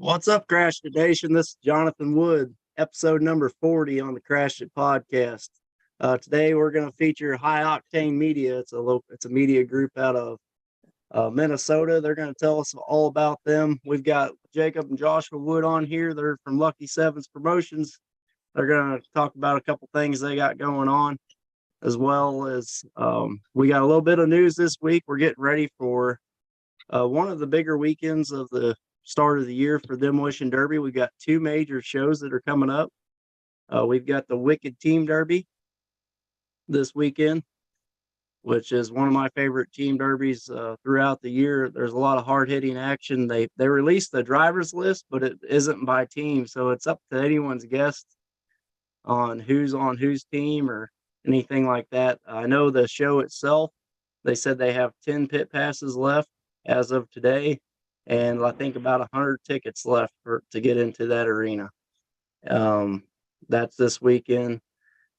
What's up, Crash It Nation? This is Jonathan Wood, episode number 40 on the Crash It podcast. Today we're going to feature High Octane Media. It's a media group out of Minnesota. They're going to tell us all about them. We've got Jacob and Joshua Wood on here. They're from Lucky Sevens Promotions. They're going to talk about a couple things they got going on, as well as we got a little bit of news this week. We're getting ready for one of the bigger weekends of the start of the year for Demolition Derby. We've got two major shows that are coming up. We've got the Wicked Team Derby this weekend, which is one of my favorite team derbies throughout the year. There's a lot of hard-hitting action. They released the drivers list, but it isn't by team, so it's up to anyone's guess on whose team or anything like that. I know the show itself, they said they have 10 pit passes left as of today, and I think about 100 tickets left to get into that arena. That's this weekend,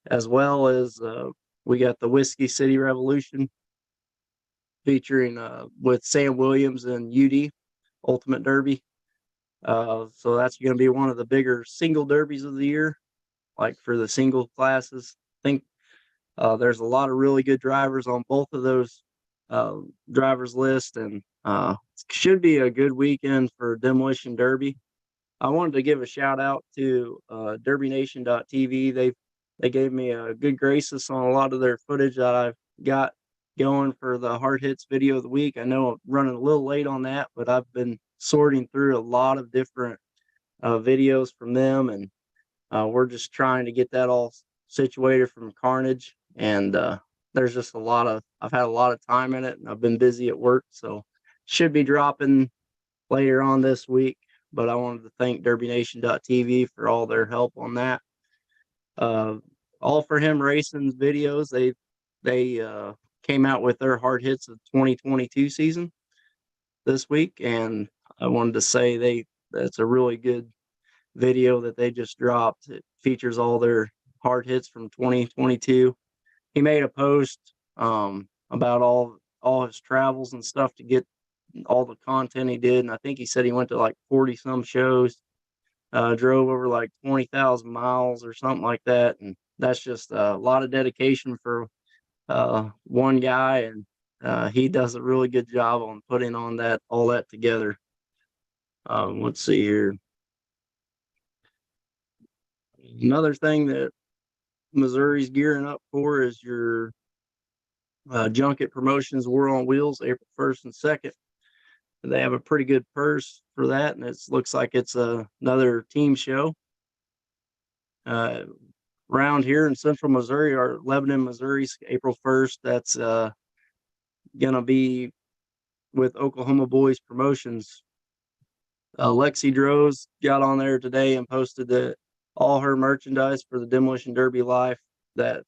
as well as we got the Whiskey City Revolution featuring with Sam Williams and UD Ultimate Derby. So that's going to be one of the bigger single derbies of the year, like for the single classes. I think there's a lot of really good drivers on both of those drivers list, and should be a good weekend for Demolition Derby. I wanted to give a shout out to DerbyNation.tv. They gave me a good graces on a lot of their footage that I've got going for the hard hits video of the week. I know I'm running a little late on that, but I've been sorting through a lot of different videos from them, and we're just trying to get that all situated from Carnage. And there's just I've had a lot of time in it, and I've been busy at work, so should be dropping later on this week. But I wanted to thank DerbyNation.tv for all their help on that. All for Him Racing's videos, they came out with their hard hits of 2022 season this week, and I wanted to say that's a really good video that they just dropped. It features all their hard hits from 2022. He made a post about all his travels and stuff to get all the content he did, and I think he said he went to like 40 some shows, drove over like 20,000 miles or something like that, and that's just a lot of dedication for one guy, and he does a really good job on putting on all that together. Let's see here. Another thing that Missouri's gearing up for is your Junket Promotions War on Wheels, April 1st and 2nd. They have a pretty good purse for that, and it looks like it's another team show. Around here in central Missouri, or Lebanon, Missouri, April 1st, that's going to be with Oklahoma Boys Promotions. Lexi Droz got on there today and posted that all her merchandise for the Demolition Derby Life that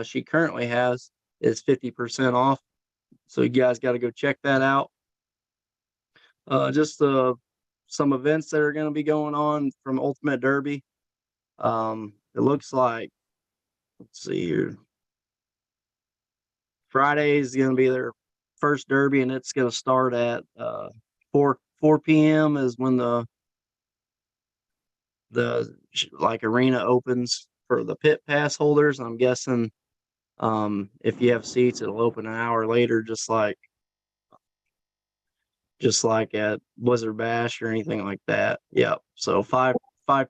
she currently has is 50% off. So you guys got to go check that out. Just some events that are going to be going on from Ultimate Derby. It looks like, let's see here, Friday is going to be their first derby, and it's going to start at 4 p.m. is when the arena opens for the pit pass holders. I'm guessing if you have seats, it'll open an hour later, just like at Blizzard Bash or anything like that. Yep. So 5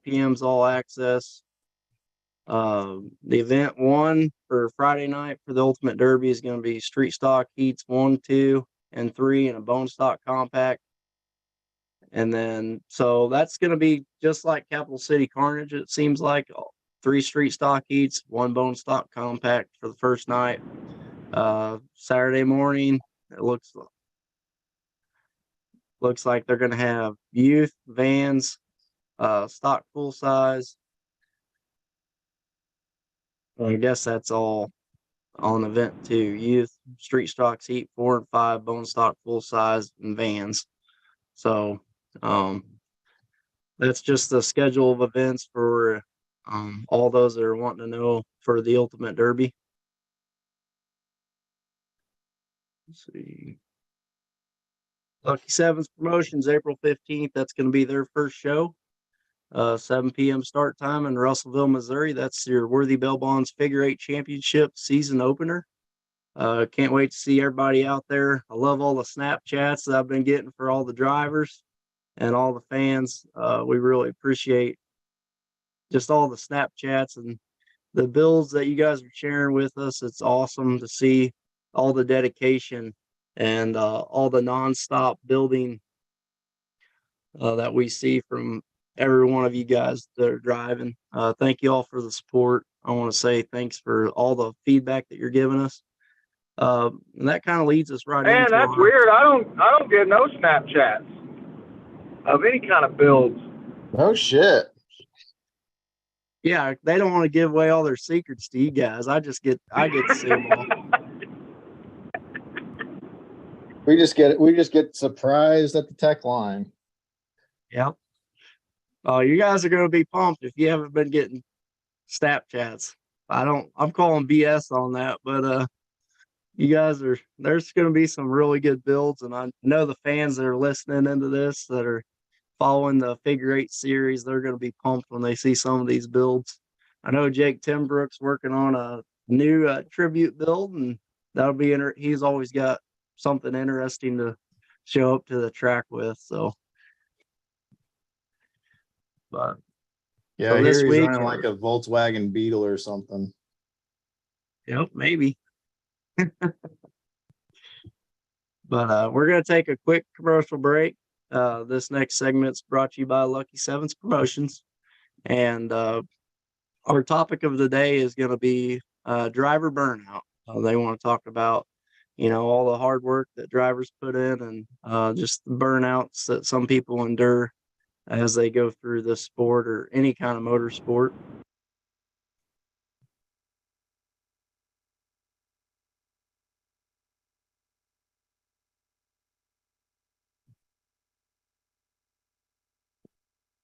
p.m. is all access. The event 1 for Friday night for the Ultimate Derby is going to be street stock heats 1, 2, and 3 in a bone stock compact. And then, so that's going to be just like Capital City Carnage. It seems like 3 street stock heats, 1 bone stock compact for the first night. Saturday morning, it looks like they're going to have youth, vans, stock full size. I guess that's all on event 2. Youth, street stocks heat 4 and 5, bone stock full size, and vans. So that's just the schedule of events for all those that are wanting to know for the Ultimate Derby. Let's see. Lucky Sevens Promotions, April 15th. That's going to be their first show. 7 p.m. start time in Russellville, Missouri. That's your Worthy Bell Bonds Figure Eight Championship season opener. Can't wait to see everybody out there. I love all the Snapchats that I've been getting for all the drivers and all the fans. We really appreciate just all the Snapchats and the builds that you guys are sharing with us. It's awesome to see all the dedication and all the nonstop building that we see from every one of you guys that are driving. Thank you all for the support. I want to say thanks for all the feedback that you're giving us. And that kind of leads us right Man, into that's weird. I don't get no Snapchats of any kind of builds. Oh shit. Yeah, they don't want to give away all their secrets to you guys. I get to see them all. We just get surprised at the tech line. Yep. You guys are going to be pumped if you haven't been getting Snapchats. I'm calling BS on that, but you guys there's going to be some really good builds, and I know the fans that are listening into this that are following the Figure Eight series, they're going to be pumped when they see some of these builds. I know Jake Timbrook's working on a new tribute build, and that'll be he's always got something interesting to show up to the track with. So, but yeah, so I this hear he's week, running like a Volkswagen Beetle or something. Yep, maybe. But we're going to take a quick commercial break. This next segment's brought to you by Lucky Sevens Promotions. And our topic of the day is going to be driver burnout. They want to talk about, all the hard work that drivers put in and just the burnouts that some people endure as they go through this sport or any kind of motorsport.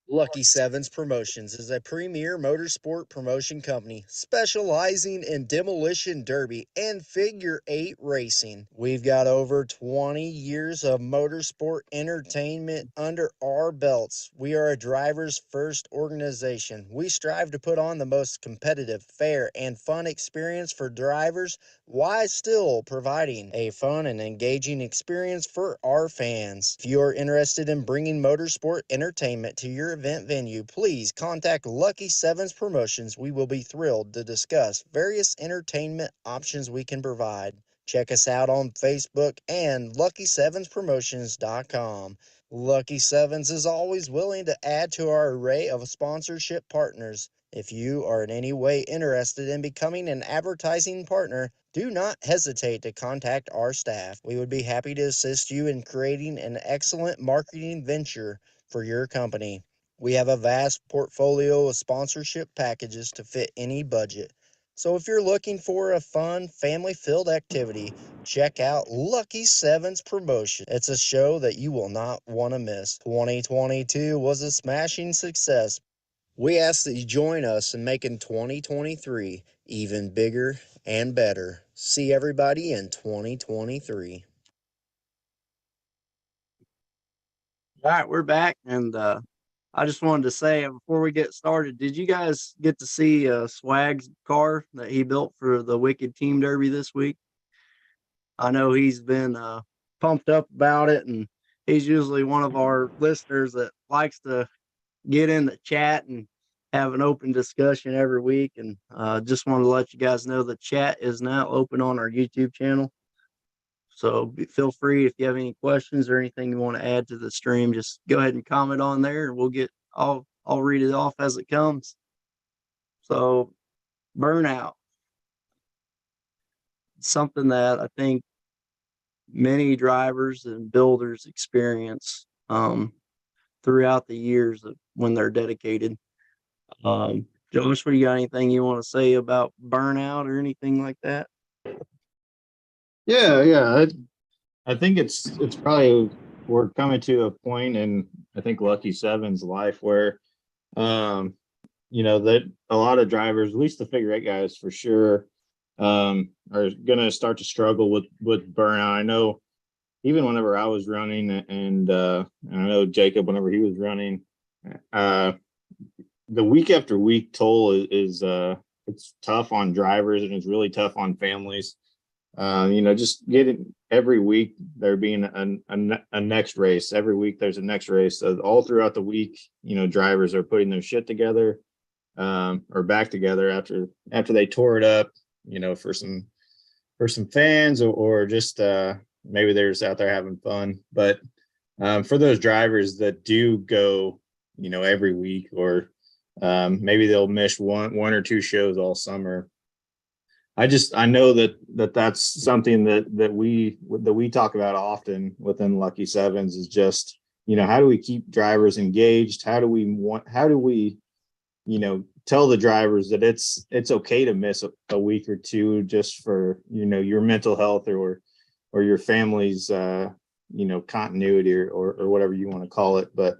Lucky Sevens Promotions is a premier motorsport promotion company specializing in demolition derby and figure eight racing. We've got over 20 years of motorsport entertainment under our belts. We are a driver's first organization. We strive to put on the most competitive, fair, and fun experience for drivers while still providing a fun and engaging experience for our fans. If you are interested in bringing motorsport entertainment to your event venue, please contact Lucky Sevens Promotions. We will be thrilled to discuss various entertainment options we can provide. Check us out on Facebook and LuckySevensPromotions.com. Lucky Sevens is always willing to add to our array of sponsorship partners. If you are in any way interested in becoming an advertising partner, do not hesitate to contact our staff. We would be happy to assist you in creating an excellent marketing venture for your company. We have a vast portfolio of sponsorship packages to fit any budget. So if you're looking for a fun, family-filled activity, check out Lucky Sevens Promotion. It's a show that you will not want to miss. 2022 was a smashing success. We ask that you join us in making 2023 even bigger and better. See everybody in 2023. All right, we're back. And I just wanted to say before we get started, did you guys get to see Swag's car that he built for the Wicked Team Derby this week? I know he's been pumped up about it, and he's usually one of our listeners that likes to get in the chat and have an open discussion every week. And just want to let you guys know the chat is now open on our YouTube channel. So feel free if you have any questions or anything you want to add to the stream, just go ahead and comment on there, and I'll read it off as it comes. So burnout, something that I think many drivers and builders experience throughout the years when they're dedicated. Josh, what do you got anything you want to say about burnout or anything like that? Yeah. I think it's probably we're coming to a point in I think Lucky Seven's life where that a lot of drivers, at least the figure eight guys for sure, are gonna start to struggle with burnout. I know, even whenever I was running, and I know Jacob, whenever he was running, the week after week toll is it's tough on drivers, and it's really tough on families. Just getting every week there being a next race. Every week there's a next race. So all throughout the week, drivers are putting their shit together, or back together after they tore it up, for some fans, or just maybe they're just out there having fun. But for those drivers that do go, every week, or maybe they'll miss one or two shows all summer. I know that's something that we talk about often within Lucky Sevens, is just, how do we keep drivers engaged? How do we tell the drivers that it's okay to miss a week or two, just for, your mental health, or your family's, continuity, or whatever you want to call it. But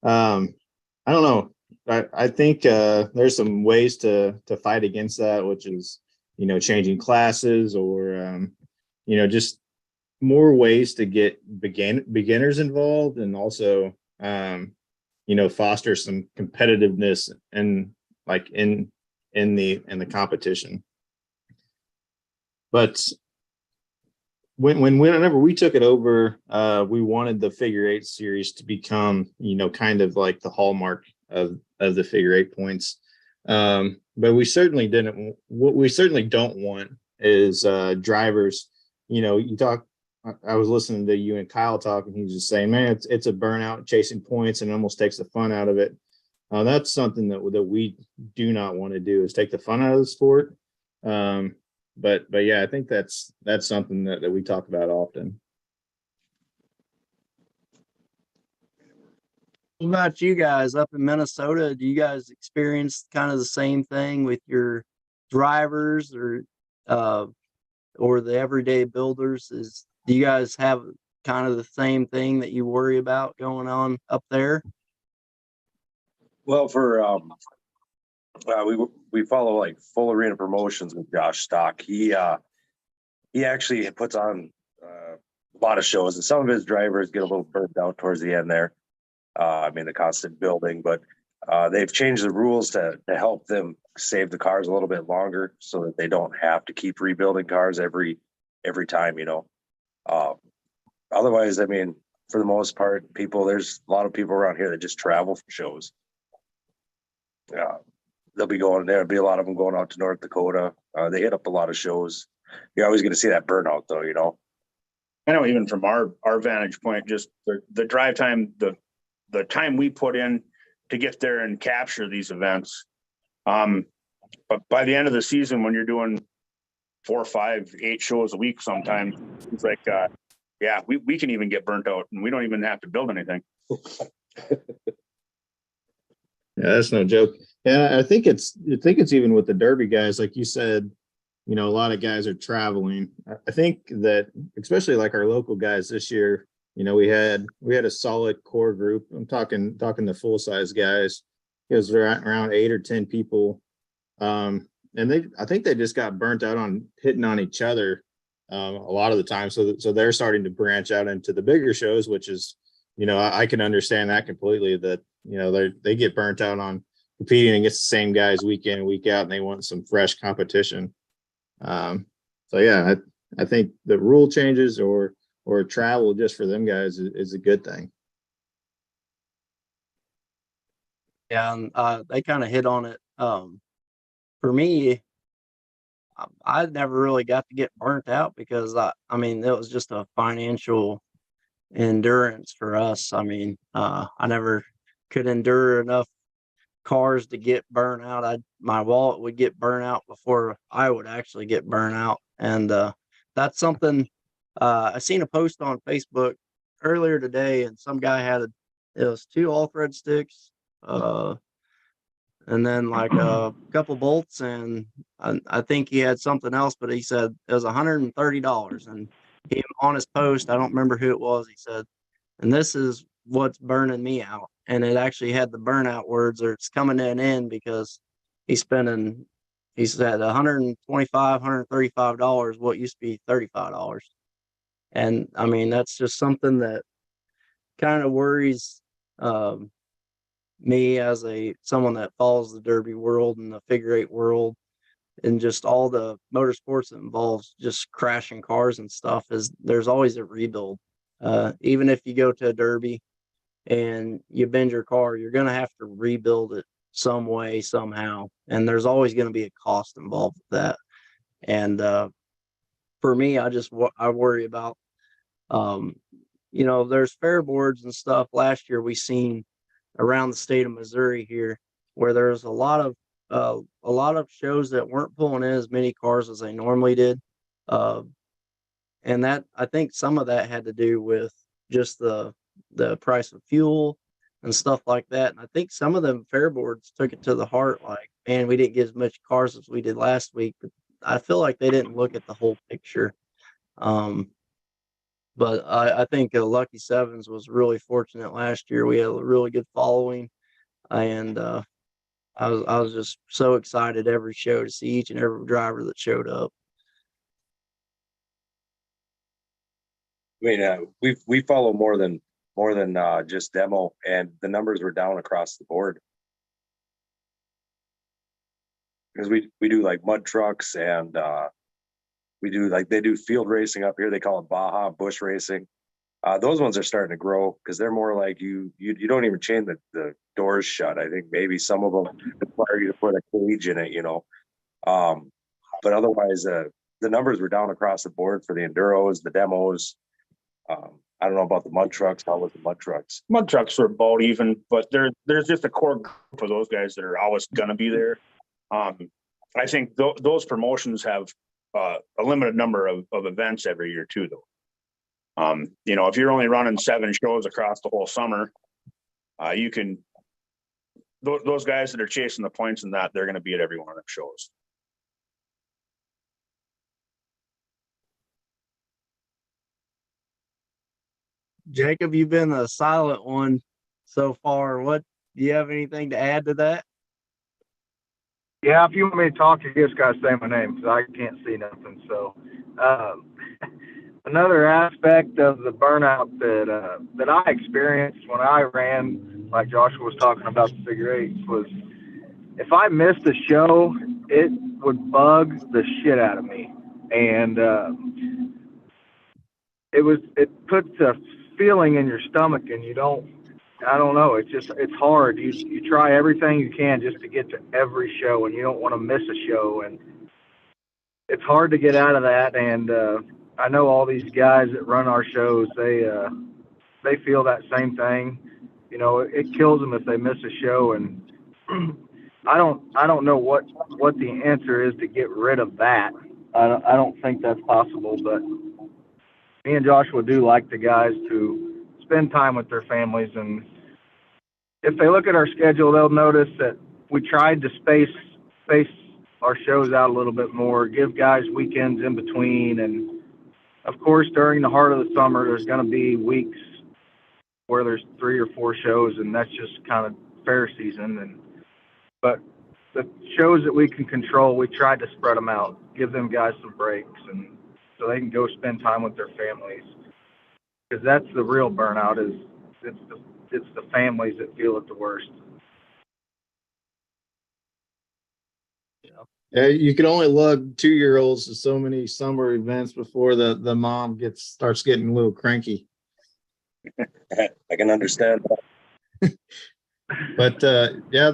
I don't know. I think there's some ways to fight against that, which is, changing classes, or, just more ways to get beginners involved, and also, foster some competitiveness and like in the competition. But whenever we took it over, we wanted the figure eight series to become, kind of like the hallmark of the figure eight points. But we certainly didn't. What we certainly don't want is drivers. I was listening to you and Kyle talk, and he's just saying, man, it's a burnout chasing points, and it almost takes the fun out of it. That's something that we do not want to do, is take the fun out of the sport. But yeah, I think that's something that we talk about often. What about you guys up in Minnesota? Do you guys experience kind of the same thing with your drivers, or the everyday builders? Do you guys have kind of the same thing that you worry about going on up there? Well, for we follow like Full Arena Promotions with Josh Stock. He actually puts on a lot of shows, and some of his drivers get a little burnt out towards the end there. The constant building, but they've changed the rules to help them save the cars a little bit longer, so that they don't have to keep rebuilding cars every time. Otherwise, for the most part, there's a lot of people around here that just travel for shows. They'll be going there. There'll be a lot of them going out to North Dakota. They hit up a lot of shows. You're always going to see that burnout, though. I know, even from our vantage point, just the drive time, the time we put in to get there and capture these events. But by the end of the season, when you're doing 4, 5, 8 shows a week, sometimes it's like, we can even get burnt out, and we don't even have to build anything. Yeah, that's no joke. Yeah, I think it's even with the Derby guys, like you said, a lot of guys are traveling. I think that especially like our local guys this year, we had a solid core group. I'm talking the full size guys. It was around 8 or 10 people. And I think they just got burnt out on hitting on each other a lot of the time. So they're starting to branch out into the bigger shows, which is, I can understand that completely, that, they get burnt out on competing against the same guys week in and week out, and they want some fresh competition. So yeah, I think the rule changes or travel just for them guys is a good thing. Yeah, and they kind of hit on it. For me, I never really got to get burnt out, because it was just a financial endurance for us. I never could endure enough cars to get burnt out. My wallet would get burnt out before I would actually get burnt out. And that's something I seen a post on Facebook earlier today, and some guy it was 2 all thread sticks, and then like a couple bolts, and I think he had something else, but he said it was $130. And he, on his post, I don't remember who it was, he said, and this is what's burning me out. And it actually had the burnout words, or it's coming in, because he said $125, $135, what used to be $35. And I mean, that's just something that kind of worries me as someone that follows the derby world and the figure eight world and just all the motorsports that involves just crashing cars and stuff. Is there's always a rebuild. Even if you go to a derby and you bend your car, you're going to have to rebuild it some way, somehow. And there's always going to be a cost involved with that. And for me, I worry about, there's fair boards and stuff. Last year we seen around the state of Missouri here where there's a lot of shows that weren't pulling in as many cars as they normally did. And that, I think some of that had to do with just the price of fuel and stuff like that. And I think some of them fair boards took it to the heart, like, man, we didn't get as much cars as we did last week. But I feel like they didn't look at the whole picture. But I think Lucky Sevens was really fortunate last year. We had a really good following, and I was just so excited every show to see each and every driver that showed up. I mean, we follow more than just demo, and the numbers were down across the board because we do like mud trucks and they do field racing up here. They call it Baja bush racing. Those ones are starting to grow because they're more like you don't even chain the doors shut. I think maybe some of them require you to put a cage in it, but otherwise the numbers were down across the board for the enduros, the demos. I don't know about the mud trucks. How was the mud trucks? Mud trucks are about even, but there's just a core group of those guys that are always going to be there. I think those promotions have a limited number of events every year too, though. If you're only running 7 shows across the whole summer, you can, those guys that are chasing the points and that, they're going to be at every one of them shows. Jacob, you've been a silent one so far. Do you have anything to add to that? Yeah, if you want me to talk, you just gotta say my name because I can't see nothing. So, another aspect of the burnout that I experienced when I ran, like Joshua was talking about the figure eights, was if I missed a show, it would bug the shit out of me, and it puts a feeling in your stomach, and I don't know. It's hard. You try everything you can just to get to every show, and you don't want to miss a show, and it's hard to get out of that. And I know all these guys that run our shows. They feel that same thing. It kills them if they miss a show, and I don't know what the answer is to get rid of that. I don't think that's possible, but me and Joshua do like the guys to spend time with their families, and if they look at our schedule, they'll notice that we tried to space our shows out a little bit more, give guys weekends in between, and of course during the heart of the summer there's going to be weeks where there's 3 or 4 shows, and that's just kind of fair season. But the shows that we can control, we tried to spread them out, give them guys some breaks, and so they can go spend time with their families. Because that's the real burnout, is it's the families that feel it the worst. Yeah, you can only lug 2-year-olds to so many summer events before the mom starts getting a little cranky. I can understand that. But yeah,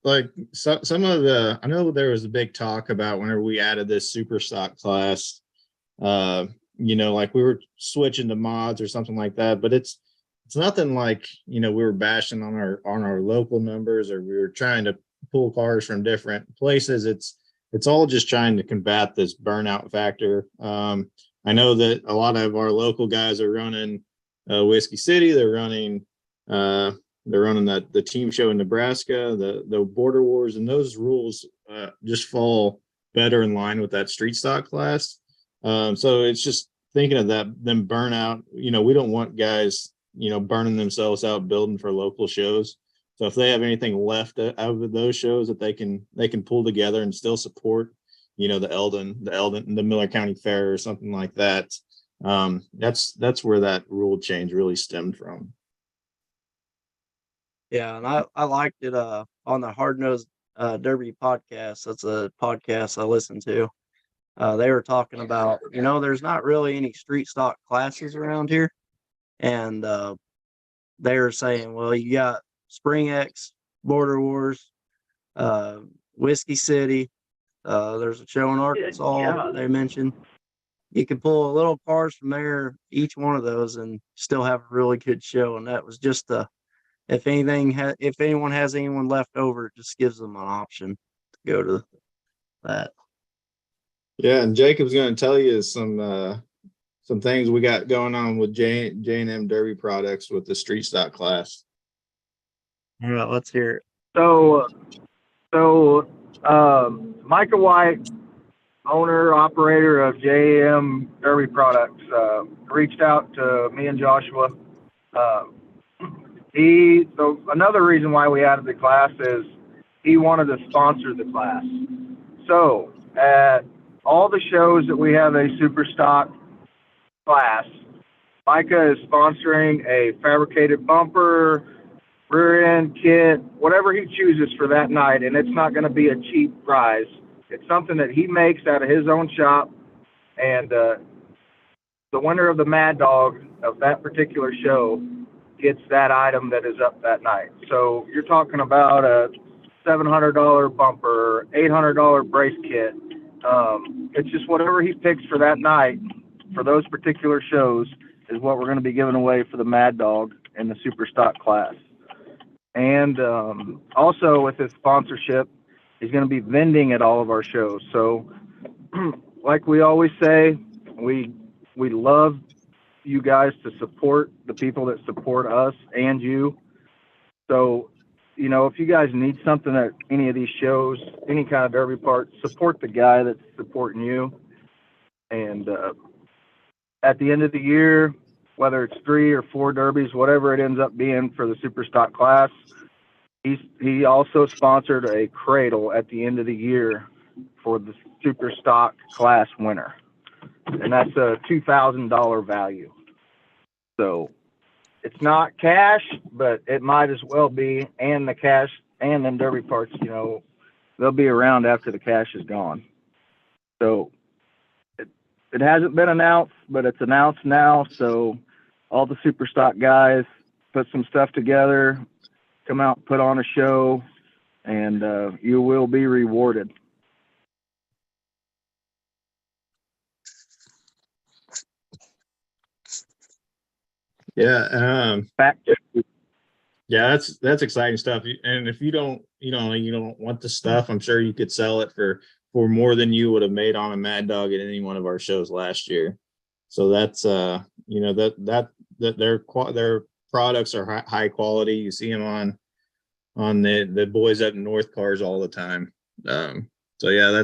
like some of I know there was a big talk about whenever we added this super stock class, like we were switching to mods or something like that, but it's nothing like, we were bashing on our local numbers, or we were trying to pull cars from different places. It's all just trying to combat this burnout factor. I know that a lot of our local guys are running Whiskey City. They're running the team show in Nebraska, the Border Wars, and those rules just fall better in line with that street stock class. So it's just thinking of them burnout. We don't want guys, burning themselves out building for local shows. So if they have anything left out of those shows that they can pull together and still support, the Eldon, the Miller County Fair or something like that, That's where that rule change really stemmed from. Yeah, and I liked it on the Hard Nosed Derby podcast. That's a podcast I listen to. They were talking about, there's not really any street stock classes around here. And they were saying, well, you got Spring X, Border Wars, Whiskey City. There's a show in Arkansas Yeah. they mentioned. You can pull little cars from there, each one of those, and still have a really good show. And that was just if anyone has anyone left over, it just gives them an option to go to that. Yeah, and Jacob's going to tell you some things we got going on with J&M Derby products with the street stock class. All right, let's hear it. So Micah White, owner, operator of JM Derby Products, reached out to me and Joshua. So another reason why we added the class is he wanted to sponsor the class. So at all the shows that we have a super stock class, Micah is sponsoring a fabricated bumper, rear end kit, whatever he chooses for that night, and it's not going to be a cheap prize. It's something that he makes out of his own shop, and the winner of the Mad Dog of that particular show gets that item that is up that night. So you're talking about a $700 bumper, $800 brace kit. It's just whatever he picks for that night for those particular shows is what we're going to be giving away for the Mad Dog in the super stock class. And also with his sponsorship, he's going to be vending at all of our shows. So like we always say, we love you guys to support the people that support us and you. So, if you guys need something at any of these shows, any kind of derby part, support the guy that's supporting you. And at the end of the year, whether it's 3 or 4 derbies, whatever it ends up being for the super stock class, he also sponsored a cradle at the end of the year for the super stock class winner. And that's a $2,000 value. So it's not cash, but it might as well be. And the cash and them derby parts, they'll be around after the cash is gone. So it hasn't been announced, but it's announced now. So all the super stock guys put some stuff together, come out, put on a show, and you will be rewarded. Yeah. Fact. Yeah, that's exciting stuff. And if you don't want the stuff, I'm sure you could sell it for more than you would have made on a Mad Dog at any one of our shows last year. So that's that their products are high quality. You see them on the boys up north cars all the time. So yeah,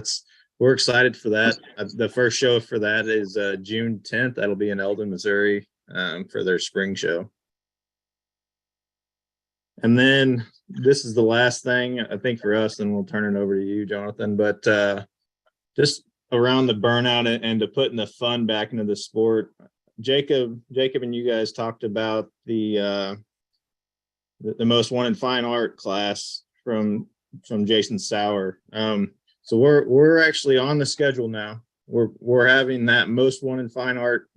we're excited for that. The first show for that is June 10th. That'll be in Eldon, Missouri, for their spring show. And then this is the last thing I think for us, and we'll turn it over to you, Jonathan. But just around the burnout and to putting the fun back into the sport, Jacob and you guys talked about the most wanted fine art class from Jason Sauer. So we're actually on the schedule now. We're having that most wanted fine art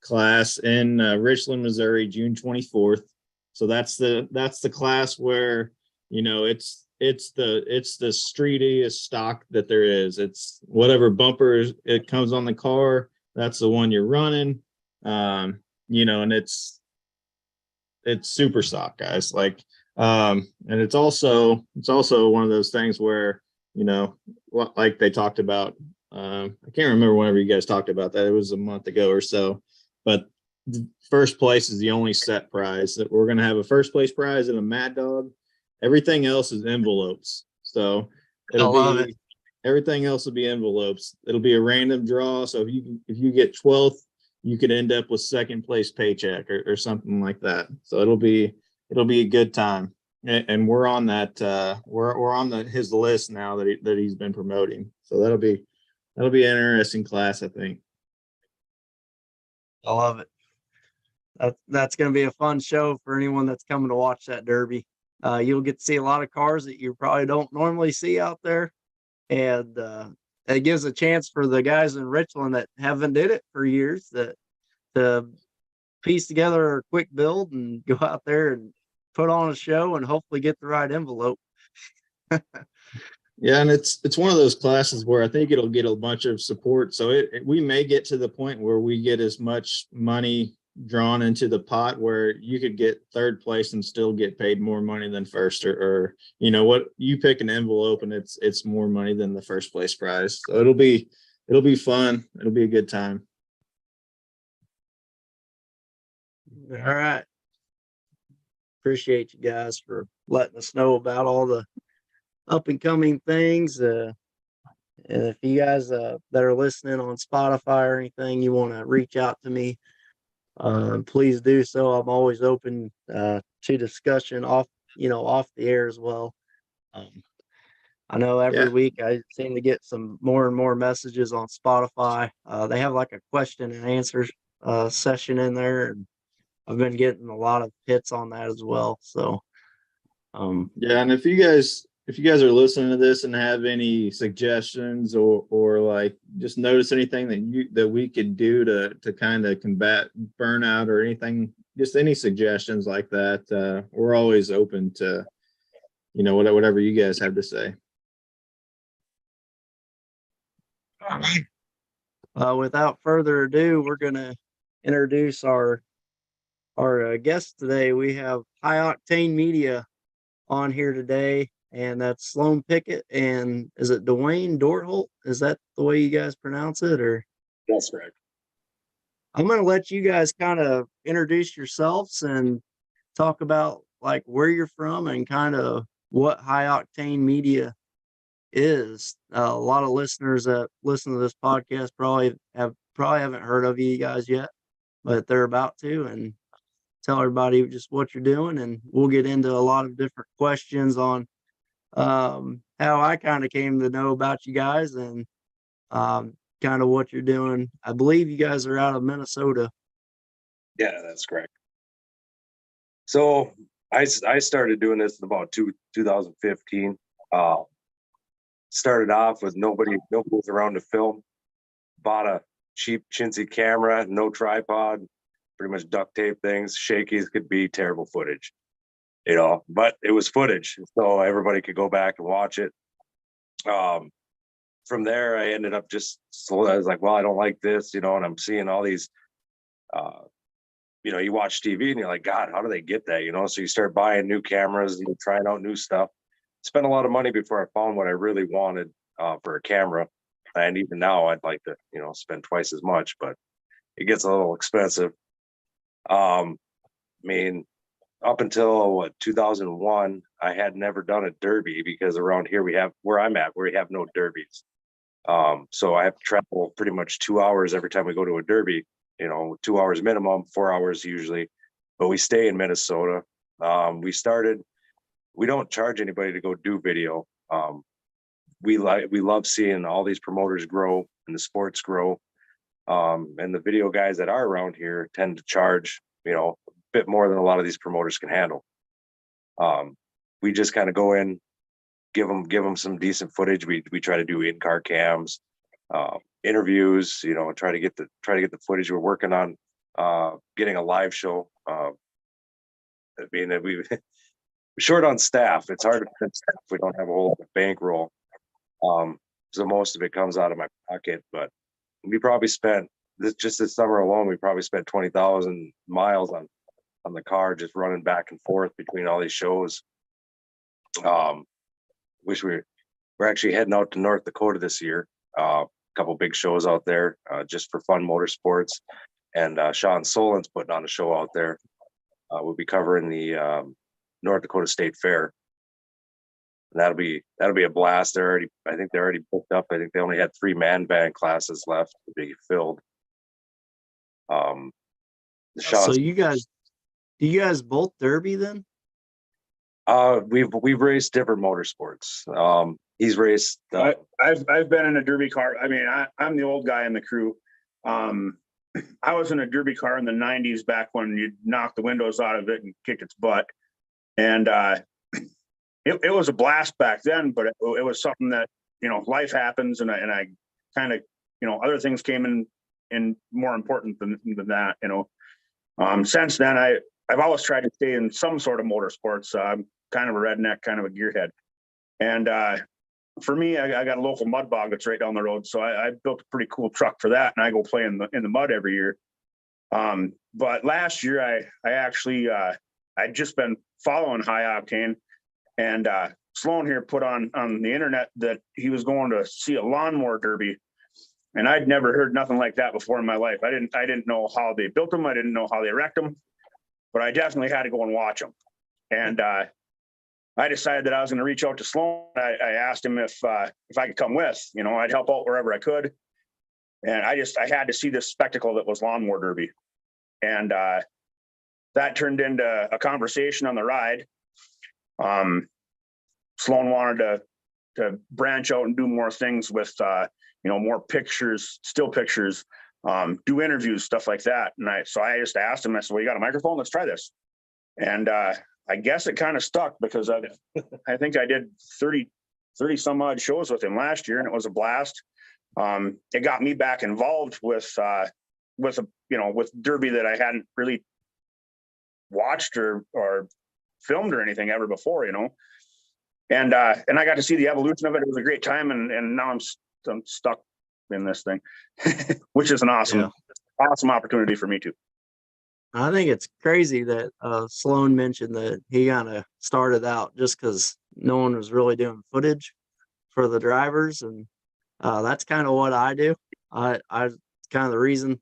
class in Richland, Missouri, June 24th. So that's the class where it's the streetiest stock that there is. It's whatever bumper it comes on the car, that's the one you're running. And it's super stock, guys. And it's also one of those things where like they talked about. I can't remember whenever you guys talked about that. It was a month ago or so, but the first place is the only set prize. That we're going to have a first place prize and a Mad Dog. Everything else is envelopes. So everything else will be envelopes. It'll be a random draw. So if you get 12th, you could end up with second place paycheck or something like that. So it'll be a good time. And we're on that. We're on his list now that he's been promoting. So that'll be an interesting class, I think. I love it. That's going to be a fun show for anyone that's coming to watch that Derby. You'll get to see a lot of cars that you probably don't normally see out there, and it gives a chance for the guys in Richland that haven't did it for years to piece together a quick build and go out there and put on a show and hopefully get the right envelope. Yeah, and it's one of those classes where I think it'll get a bunch of support. So we may get to the point where we get as much money drawn into the pot where you could get third place and still get paid more money than first, or you know what, you pick an envelope and it's more money than the first place prize. So it'll be fun. It'll be a good time. All right. Appreciate you guys for letting us know about all the up and coming things. And if you guys that are listening on Spotify or anything, you want to reach out to me, please do so. I'm always open to discussion off the air as well. I know every week I seem to get some more and more messages on Spotify. They have like a question and answer session in there, and I've been getting a lot of hits on that as well. So, yeah, and if you guys are listening to this and have any suggestions or like just notice anything that we could do to kind of combat burnout or anything, just any suggestions like that, we're always open to, whatever you guys have to say. Without further ado, we're going to introduce our guest today. We have High Octane Media on here today, and that's Sloan Pickett and is it Dwayne Dorholt? Is that the way you guys pronounce it, or? That's correct. I'm going to let you guys kind of introduce yourselves and talk about like where you're from and kind of what High Octane Media is. A lot of listeners that listen to this podcast probably haven't heard of you guys yet, but they're about to, and tell everybody just what you're doing, and we'll get into a lot of different questions on how I kind of came to know about you guys and kind of what you're doing. I believe you guys are out of Minnesota. Yeah, that's correct. So I started doing this in about 2015. Started off with nobody was around to film. Bought a cheap chintzy camera, no tripod, pretty much duct tape things. Shaky as could be, terrible footage, but it was footage, so everybody could go back and watch it. From there, I ended up I was like, well, I don't like this, and I'm seeing all these, you watch TV and you're like, God, how do they get that? So you start buying new cameras and trying out new stuff. Spent a lot of money before I found what I really wanted for a camera. And even now I'd like to, spend twice as much, but it gets a little expensive. I mean, up until 2001, I had never done a derby because around here where I'm at, we have no derbies. So I have to travel pretty much 2 hours every time we go to a derby, 2 hours minimum, 4 hours usually, but we stay in Minnesota. We don't charge anybody to go do video. We love seeing all these promoters grow and the sports grow. And the video guys that are around here tend to charge, a bit more than a lot of these promoters can handle. We just kind of go in, give them some decent footage. We try to do in-car cams, interviews, try to get the footage. We're working on getting a live show. We're short on staff. It's hard to fit staff. We don't have a whole bankroll. So most of it comes out of my pocket, but we probably spent this summer alone, we probably spent 20,000 miles on the car, just running back and forth between all these shows. We're actually heading out to North Dakota this year. A couple big shows out there, just for fun, motorsports, and Sean Solin's putting on a show out there. We'll be covering the North Dakota State Fair. And that'll be a blast. I think they're already booked up. I think they only had 3 man band classes left to be filled. So do you guys both derby then? We've raced different motorsports. He's raced. I've been in a derby car. I mean, I'm the old guy in the crew. I was in a derby car in the 90s back when you knock the windows out of it and kick its butt. And it was a blast back then, but it was something that, you know, life happens, and I kind of, you know, other things came in more important than that, you know. Since then, I've always tried to stay in some sort of motorsports. I'm kind of a redneck, kind of a gearhead. And for me, I got a local mud bog that's right down the road. So I built a pretty cool truck for that. And I go play in the mud every year. But last year, I actually, I'd just been following High Octane, and Sloan here put on the internet that he was going to see a lawnmower derby. And I'd never heard nothing like that before in my life. I didn't know how they built them. I didn't know how they wrecked them, but I definitely had to go and watch them. And I decided that I was going to reach out to Sloan. I asked him if I could come with. You know, I'd help out wherever I could. And I had to see this spectacle that was lawnmower derby. And that turned into a conversation on the ride. Sloan wanted to branch out and do more things with, you know, more pictures, still pictures, do interviews, stuff like that. And so I just asked him, I said, well, you got a microphone? Let's try this. And I guess it kind of stuck, because I think I did 30 some odd shows with him last year, and it was a blast. It got me back involved with derby that I hadn't really watched or filmed or anything ever before, you know. And I got to see the evolution of it. It was a great time, and now I'm stuck in this thing, which is an awesome opportunity for me too. I think it's crazy that Sloan mentioned that he kind of started out just because no one was really doing footage for the drivers, and that's kind of what I do. I kind of the reason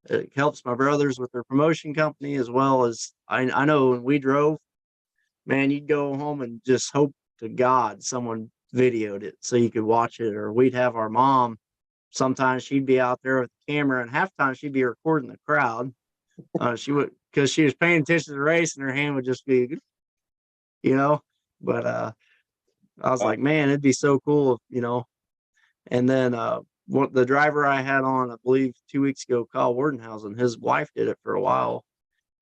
it helps my brothers with their promotion company, as well as I know when we drove, man, you'd go home and just hope to God someone videoed it so you could watch it. Or we'd have our mom, sometimes she'd be out there with the camera, and half the time she'd be recording the crowd. She would, because she was paying attention to the race, and her hand would just be, you know. But I was like, man, it'd be so cool if, you know. And then what the driver I had on, I believe 2 weeks ago, Kyle Wardenhausen, his wife did it for a while,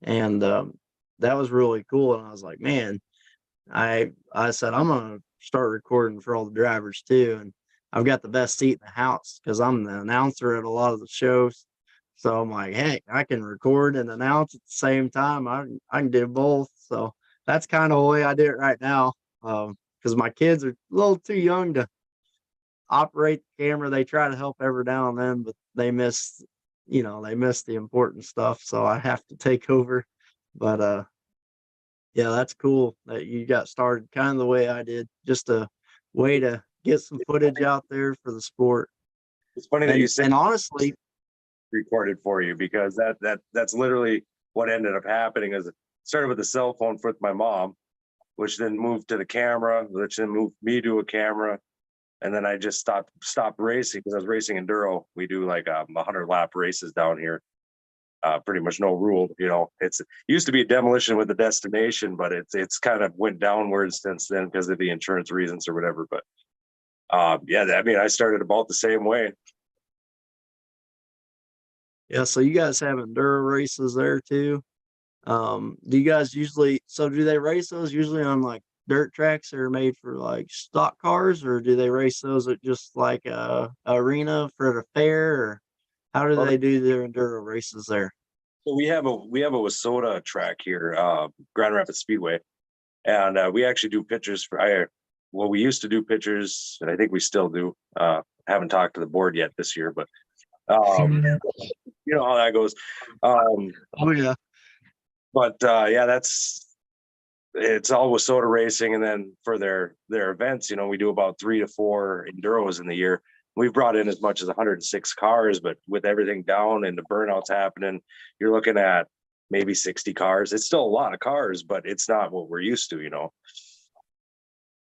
and that was really cool. And I was like, man, I said, I'm gonna start recording for all the drivers too. And I've got the best seat in the house because I'm the announcer at a lot of the shows. So I'm like, hey, I can record and announce at the same time. I can do both. So that's kind of the way I do it right now. Because my kids are a little too young to operate the camera. They try to help every now and then, but they miss the important stuff. So I have to take over. But yeah, that's cool that you got started kind of the way I did, just a way to get some footage out there for the sport. It's funny that you said, and honestly, recorded for you, because that's literally what ended up happening. Is it started with a cell phone with my mom, which then moved to the camera, which then moved me to a camera. And then I just stopped racing because I was racing enduro. We do like 100 lap races down here. Pretty much no rule, you know. It used to be a demolition with a destination, but it's kind of went downwards since then because of the insurance reasons or whatever. But yeah, I mean, I started about the same way. yeah, so you guys have enduro races there too. Do you guys usually, so do they race those usually on like dirt tracks that are made for like stock cars, or do they race those at just like a arena for the fair, or how do they do their enduro races there? So we have a Wasota track here, Grand Rapids Speedway, and we actually do pictures for we used to do pictures, and I think we still do. Haven't talked to the board yet this year, but you know how that goes. Oh yeah. But yeah, it's all Wasota racing, and then for their events, you know, we do about 3 to 4 enduros in the year. We've brought in as much as 106 cars, but with everything down and the burnouts happening, you're looking at maybe 60 cars. It's still a lot of cars, but it's not what we're used to, you know.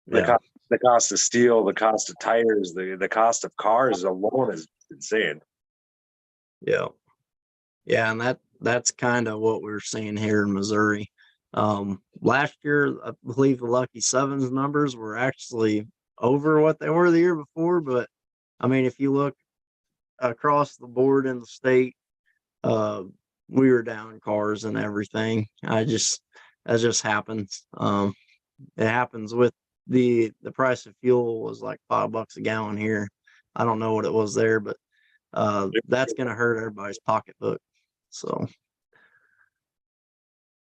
Yeah. The cost of steel, the cost of tires, the cost of cars alone is insane. Yeah. Yeah, and that's kind of what we're seeing here in Missouri. Last year, I believe the Lucky Sevens numbers were actually over what they were the year before, but I mean, if you look across the board in the state, we were down cars and everything. That just happens. It happens with the price of fuel was like $5 a gallon here. I don't know what it was there, but that's gonna hurt everybody's pocketbook. So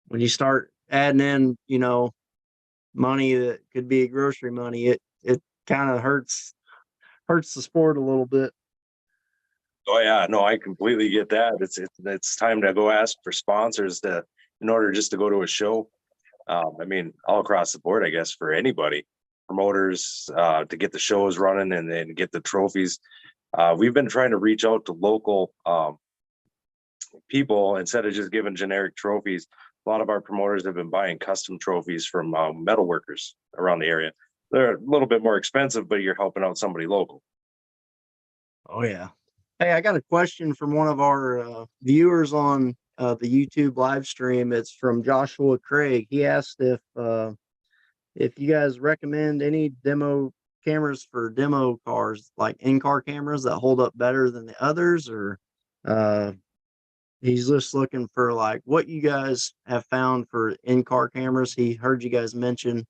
when you start adding in, money that could be grocery money, it kind of hurts the sport a little bit. Oh yeah, no, I completely get that. It's time to go ask for sponsors in order just to go to a show. I mean, all across the board, I guess, for anybody, promoters, to get the shows running and then get the trophies. We've been trying to reach out to local people instead of just giving generic trophies. A lot of our promoters have been buying custom trophies from metal workers around the area. They're a little bit more expensive, but you're helping out somebody local. Oh yeah. Hey, I got a question from one of our viewers on the YouTube live stream. It's from Joshua Craig. He asked if you guys recommend any demo cameras for demo cars, like in-car cameras that hold up better than the others, or he's just looking for like what you guys have found for in-car cameras. He heard you guys mention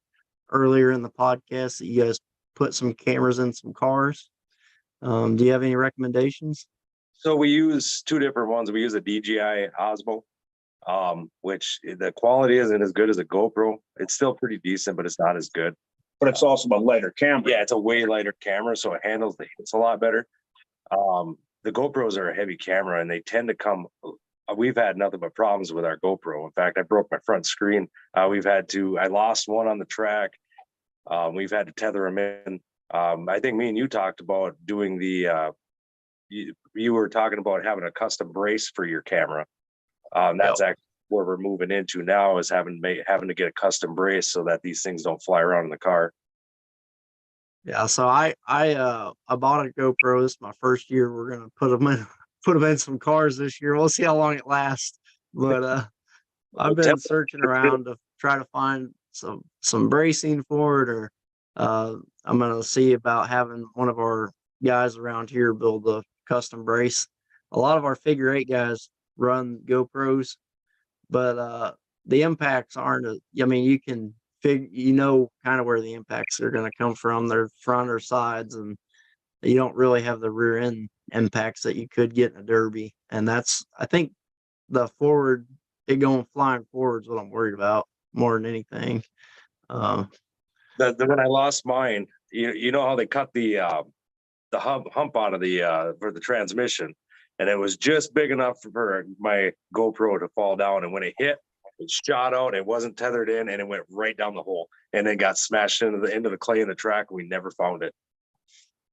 earlier in the podcast that you guys put some cameras in some cars. Do you have any recommendations? So we use two different ones. We use a DJI Osmo, which the quality isn't as good as a GoPro. It's still pretty decent, but it's not as good. But it's also a lighter camera. Yeah, it's a way lighter camera, so it handles the hits a lot better. The GoPros are a heavy camera, and they tend to come. We've had nothing but problems with our GoPro. In fact, I broke my front screen. I lost one on the track. We've had to tether them in. I think me and you talked about doing you were talking about having a custom brace for your camera. That's actually where we're moving into now, is having to get a custom brace so that these things don't fly around in the car. Yeah, so I bought a GoPro. This is my first year. We're gonna put them in some cars this year. We'll see how long it lasts. But I've been searching around to try to find some bracing for it, or I'm gonna see about having one of our guys around here build a custom brace. A lot of our figure eight guys run GoPros, but the impacts aren't. I mean, you can kind of where the impacts are going to come from, their front or sides, and you don't really have the rear end impacts that you could get in a derby. And that's, I think, the forward, it going flying forward is what I'm worried about more than anything. When I lost mine, you know how they cut the hump out of for the transmission, and it was just big enough for my GoPro to fall down, and when it hit, it shot out. It wasn't tethered in, and it went right down the hole, and then got smashed into the clay in the track. And we never found it.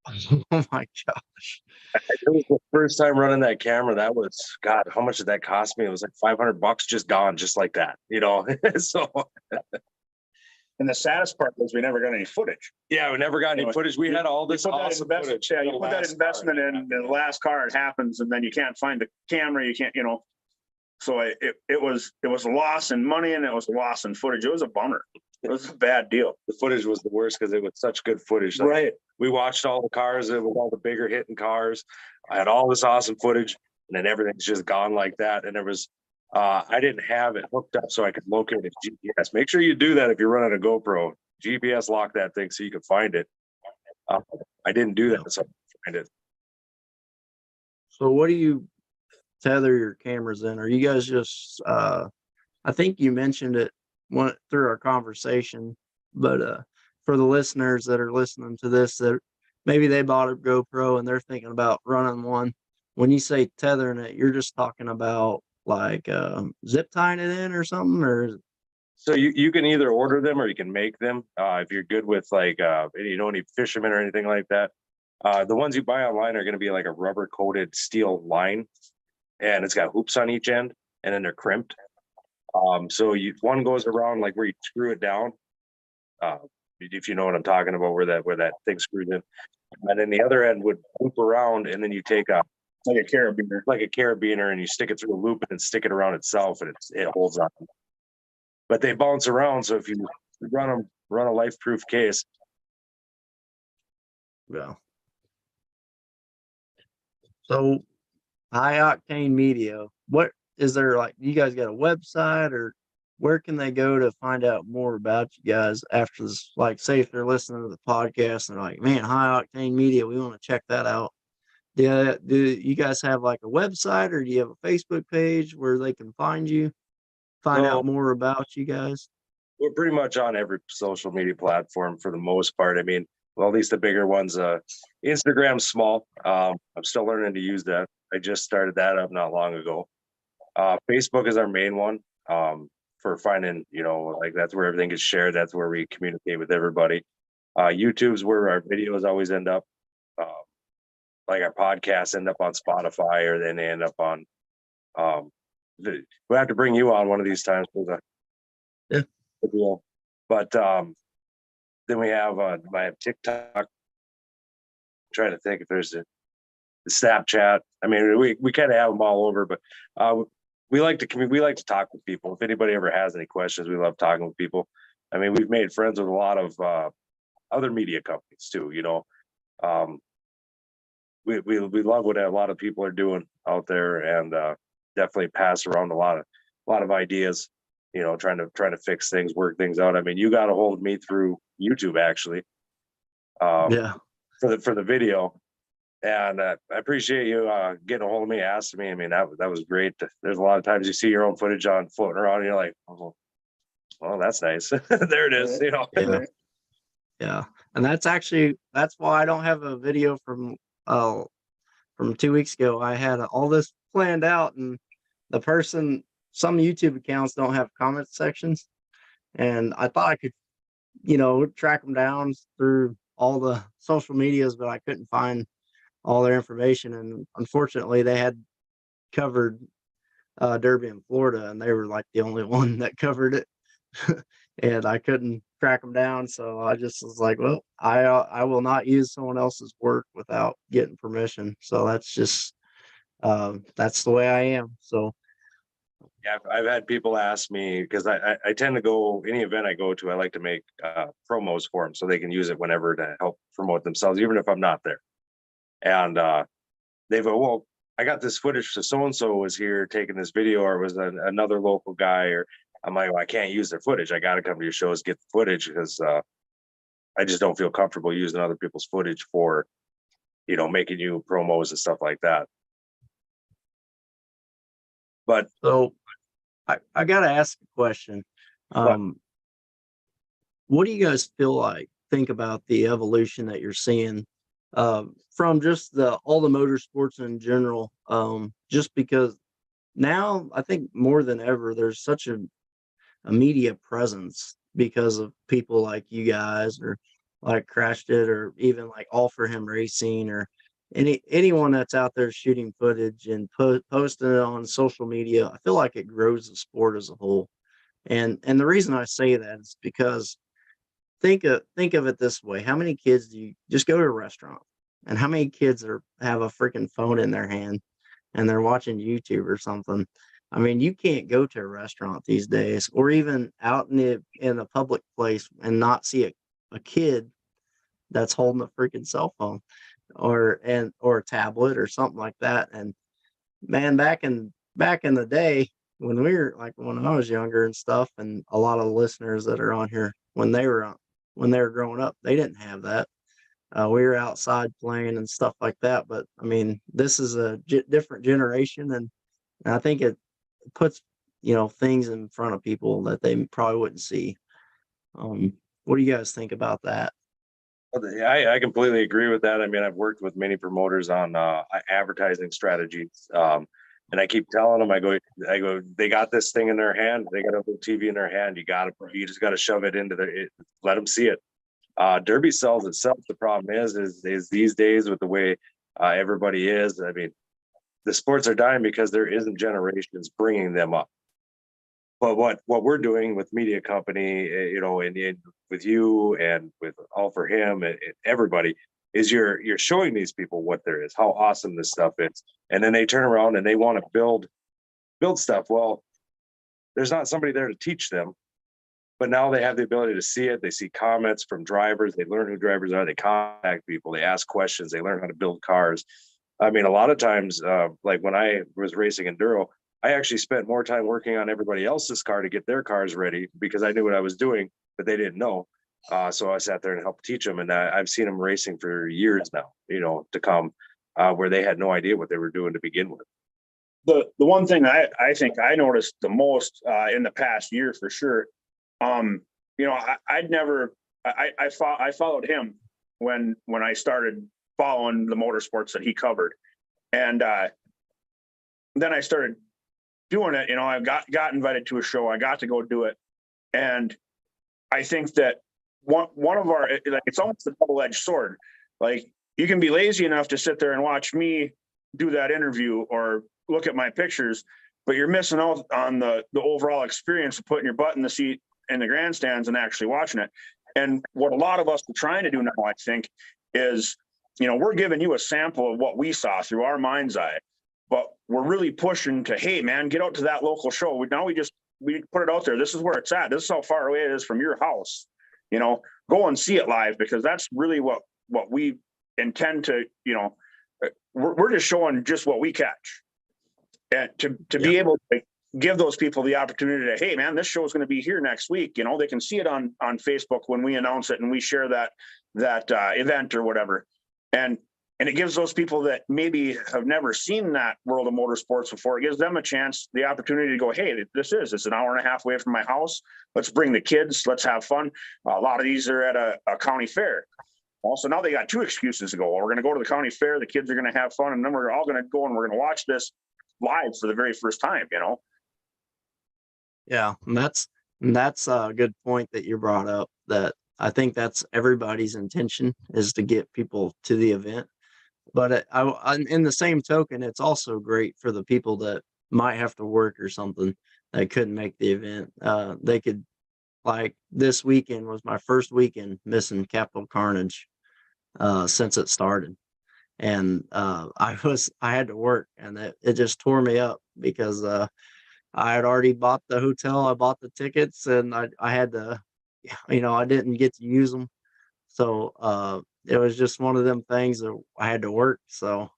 Oh my gosh! It was the first time running that camera. That was, God, how much did that cost me? It was like $500, just gone, just like that. So. And the saddest part was we never got any footage. Yeah, we never got any footage. We had all this awesome footage. Yeah, you put that investment in the last car, it happens, and then you can't find the camera. You can't, So it was a loss in money, and it was a loss in footage. It was a bummer. It was a bad deal. The footage was the worst because it was such good footage. Right. We watched all the cars with all the bigger hitting cars. I had all this awesome footage, and then everything's just gone like that. And there was, I didn't have it hooked up so I could locate it GPS. Make sure you do that if you're running a GoPro. GPS lock that thing so you can find it. I didn't do that, so I couldn't find it. So what do you tether your cameras in? Are you guys just I think you mentioned it through our conversation, but for the listeners that are listening to this, that maybe they bought a GoPro and they're thinking about running one, when you say tethering it, you're just talking about like zip tying it in or something? Or So you can either order them or you can make them if you're good with like any fishermen or anything like that. The ones you buy online are going to be like a rubber coated steel line, and it's got hoops on each end, and then they're crimped. So one goes around like where you screw it down, if you know what I'm talking about, where that thing screws in, and then the other end would loop around, and then you take like a carabiner, and you stick it through a loop and then stick it around itself, and it holds on. But they bounce around, so if you run a life-proof case. yeah. So High Octane Media, what is there, like, you guys got a website, or where can they go to find out more about you guys after this? Like, say if they're listening to the podcast and they're like, man, High Octane Media, we want to check that out. Do you guys have like a website, or do you have a Facebook page where they can find you, find So out more about you guys? we're pretty much on every social media platform for the most part. I mean, well, at least the bigger ones. Instagram's small. I'm still learning to use that. I just started that up not long ago. Facebook is our main one, for finding, like that's where everything gets shared. That's where we communicate with everybody. YouTube's where our videos always end up. Uh, like our podcasts end up on Spotify, or then they end up on, we'll have to bring you on one of these times for Yeah. the deal. But then we have I have TikTok. I'm trying to think if there's the Snapchat. I mean, we kind of have them all over, but we like to we like to talk with people. If anybody ever has any questions, we love talking with people. I mean, we've made friends with a lot of other media companies too. We love what a lot of people are doing out there, and definitely pass around a lot of ideas. Trying to fix things, work things out. I mean, you got a hold of me through YouTube actually, Yeah. for the video. And I appreciate you getting a hold of me, asking me. I mean, that was great. There's a lot of times you see your own footage on floating around, and you're like, oh, well, that's nice. There it is. Yeah. Yeah. And that's why I don't have a video from 2 weeks ago. I had all this planned out, and some YouTube accounts don't have comment sections, and I thought I could, track them down through all the social medias, but I couldn't find all their information. And unfortunately, they had covered Derby in Florida, and they were like the only one that covered it. And I couldn't track them down, so I just was like, well, I will not use someone else's work without getting permission. So that's just that's the way I am. So Yeah, I've had people ask me, because I tend to go any event I go to, I like to make promos for them so they can use it whenever to help promote themselves, even if I'm not there. And they go, well, I got this footage, so and so was here taking this video, or was another local guy, or I'm like, well, I can't use their footage. I got to come to your shows, get the footage, because I just don't feel comfortable using other people's footage for, making you promos and stuff like that. But so I gotta ask a question. What do you guys think about the evolution that you're seeing from just all the motorsports in general? Just because now I think more than ever there's such a media presence because of people like you guys, or like Crashed It, or even like All For Him Racing, or anyone that's out there shooting footage and posting it on social media. I feel like it grows the sport as a whole. And the reason I say that is because think of it this way: how many kids do you just go to a restaurant, and how many kids have a freaking phone in their hand and they're watching YouTube or something? I mean, you can't go to a restaurant these days, or even out in a public place, and not see a kid that's holding a freaking cell phone, or a tablet or something like that. And man, back in the day, when I was younger and stuff, and a lot of the listeners that are on here, when they were growing up, they didn't have that. We were outside playing and stuff like that. But I mean, this is a different generation, and I think it puts things in front of people that they probably wouldn't see. What do you guys think about that? I completely agree with that. I mean, I've worked with many promoters on advertising strategies. And I keep telling them, I go, they got this thing in their hand. They got a little TV in their hand. You just got to shove it into let them see it. Derby sells itself. The problem is these days, with the way everybody is, I mean, the sports are dying because there isn't generations bringing them up. But what we're doing with media company, and with you and with All For Him and everybody, is you're showing these people what there is, how awesome this stuff is, and then they turn around and they want to build stuff. Well, there's not somebody there to teach them, but now they have the ability to see it. They see comments from drivers. They learn who drivers are. They contact people. They ask questions. They learn how to build cars. I mean, a lot of times, like when I was racing enduro, I actually spent more time working on everybody else's car to get their cars ready because I knew what I was doing, but they didn't know. So I sat there and helped teach them, and I've seen them racing for years now, to come, where they had no idea what they were doing to begin with. The one thing I think I noticed the most in the past year for sure, I'd never I followed him when I started following the motorsports that he covered, and then I started doing it. I got invited to a show. I got to go do it, and I think that one of our, like, it's almost a double-edged sword. Like, you can be lazy enough to sit there and watch me do that interview or look at my pictures, but you're missing out on the overall experience of putting your butt in the seat in the grandstands and actually watching it. And what a lot of us are trying to do now, I think, is, we're giving you a sample of what we saw through our mind's eye, but we're really pushing to, hey man, get out to that local show. We put it out there. This is where it's at. This is how far away it is from your house. Go and see it live, because that's really what we intend to, we're just showing just what we catch. And to be able to give those people the opportunity to, hey man, this show is going to be here next week. They can see it on Facebook when we announce it and we share that event or whatever. And it gives those people that maybe have never seen that world of motorsports before, it gives them a chance, the opportunity to go, hey, it's an hour and a half away from my house. Let's bring the kids. Let's have fun. A lot of these are at a county fair. Also, now they got two excuses to go. We're going to go to the county fair. The kids are going to have fun. And then we're all going to go and we're going to watch this live for the very first time, Yeah, and that's a good point that you brought up, that I think that's everybody's intention, is to get people to the event. But in the same token, it's also great for the people that might have to work or something that couldn't make the event. They could, like, this weekend was my first weekend missing Capital Carnage since it started. And I had to work, and it just tore me up because I had already bought the hotel, I bought the tickets, and I had to, I didn't get to use them. So it was just one of them things that I had to work. So,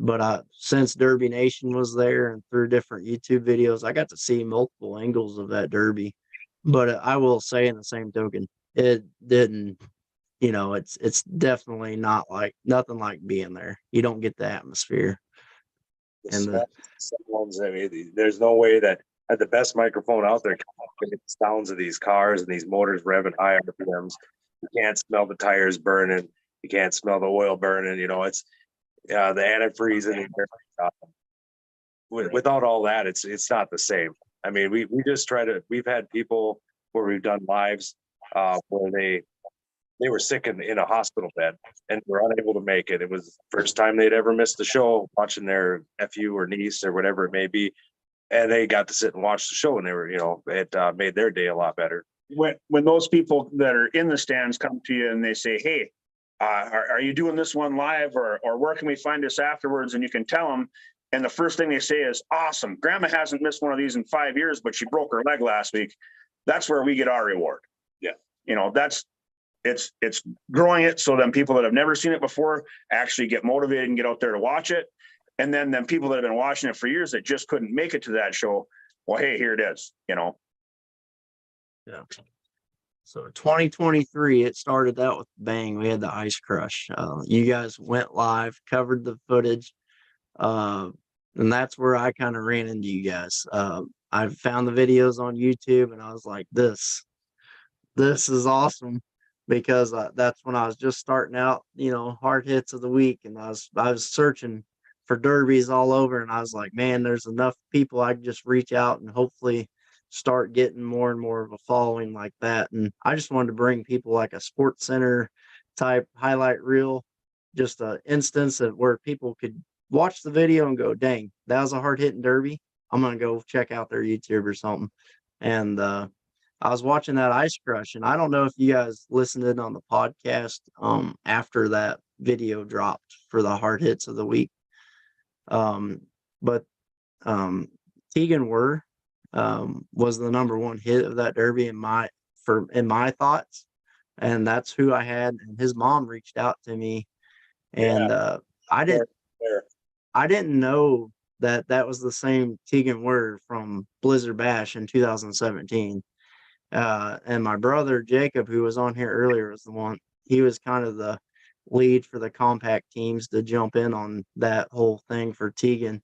but since Derby Nation was there and through different YouTube videos, I got to see multiple angles of that Derby. But I will say, in the same token, it didn't, it's definitely nothing like being there. You don't get the atmosphere. And There's no way that at the best microphone out there can get the sounds of these cars and these motors revving high RPMs. You can't smell the tires burning. You can't smell the oil burning. It's the antifreeze in there. Without all that, it's not the same. I mean, we just we've had people where we've done lives where they were sick in a hospital bed and were unable to make it. It was the first time they'd ever missed the show, watching their nephew or niece or whatever it may be. And they got to sit and watch the show, and they were, it made their day a lot better. When those people that are in the stands come to you and they say, hey, are you doing this one live, or where can we find this afterwards? And you can tell them, and the first thing they say is, awesome, grandma hasn't missed one of these in 5 years, but she broke her leg last week. That's where we get our reward. Yeah. It's growing it so then people that have never seen it before actually get motivated and get out there to watch it. And then people that have been watching it for years that just couldn't make it to that show, well, hey, here it is, Yeah. So 2023, it started out with bang. We had the ice crush. You guys went live, covered the footage. And that's where I kind of ran into you guys. I found the videos on YouTube, and I was like, this is awesome, because that's when I was just starting out, hard hits of the week. And I was searching for derbies all over, and I was like, man, there's enough people I can just reach out and hopefully start getting more and more of a following like that. And I just wanted to bring people like a Sports Center type highlight reel, just an instance of where people could watch the video and go, dang, that was a hard hitting derby. I'm going to go check out their YouTube or something. And I was watching that ice crush, and I don't know if you guys listened in on the podcast after that video dropped for the hard hits of the week. But Tegan Were was the number one hit of that derby in my thoughts, and that's who I had. And his mom reached out to me, and I didn't know that was the same Tegan Word from Blizzard Bash in 2017. And my brother Jacob, who was on here earlier, was the one. He was kind of the lead for the compact teams to jump in on that whole thing for Tegan.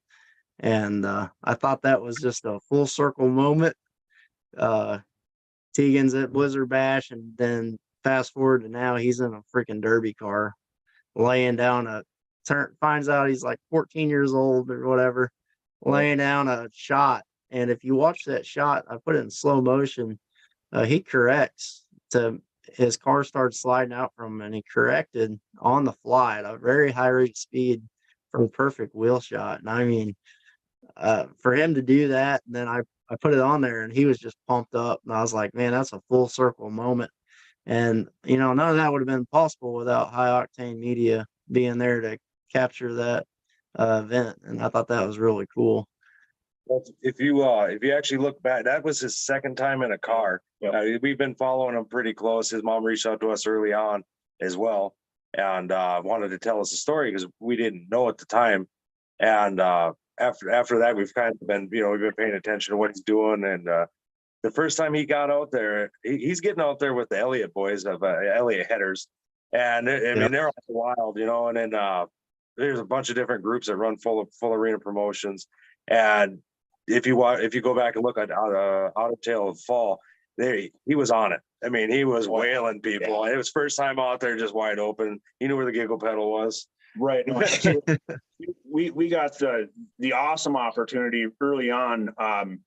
And I thought that was just a full circle moment. Tegan's at Blizzard Bash, and then fast forward to now, he's in a freaking derby car, laying down finds out he's like 14 years old or whatever, laying down a shot. And if you watch that shot, I put it in slow motion. He corrects to his car starts sliding out from him, and he corrected on the fly at a very high rate of speed from a perfect wheel shot. And I mean, for him to do that, and then I put it on there, and he was just pumped up, and I was like, man, that's a full circle moment. And none of that would have been possible without High Octane Media being there to capture that event, and I thought that was really cool. Well, if you actually look back, that was his second time in a car. Yep. We've been following him pretty close. His mom reached out to us early on as well, and wanted to tell us a story because we didn't know at the time. And after that, we've kind of been, we've been paying attention to what he's doing. And the first time he got out there, he's getting out there with the Elliott boys of Elliott headers, and I mean they're all wild, And then there's a bunch of different groups that run full arena promotions, and if you go back and look at Auto Tail of Fall, he was on it. I mean, he was wailing people. It was first time out there, just wide open. He knew where the giggle pedal was. Right. No, we got the awesome opportunity early on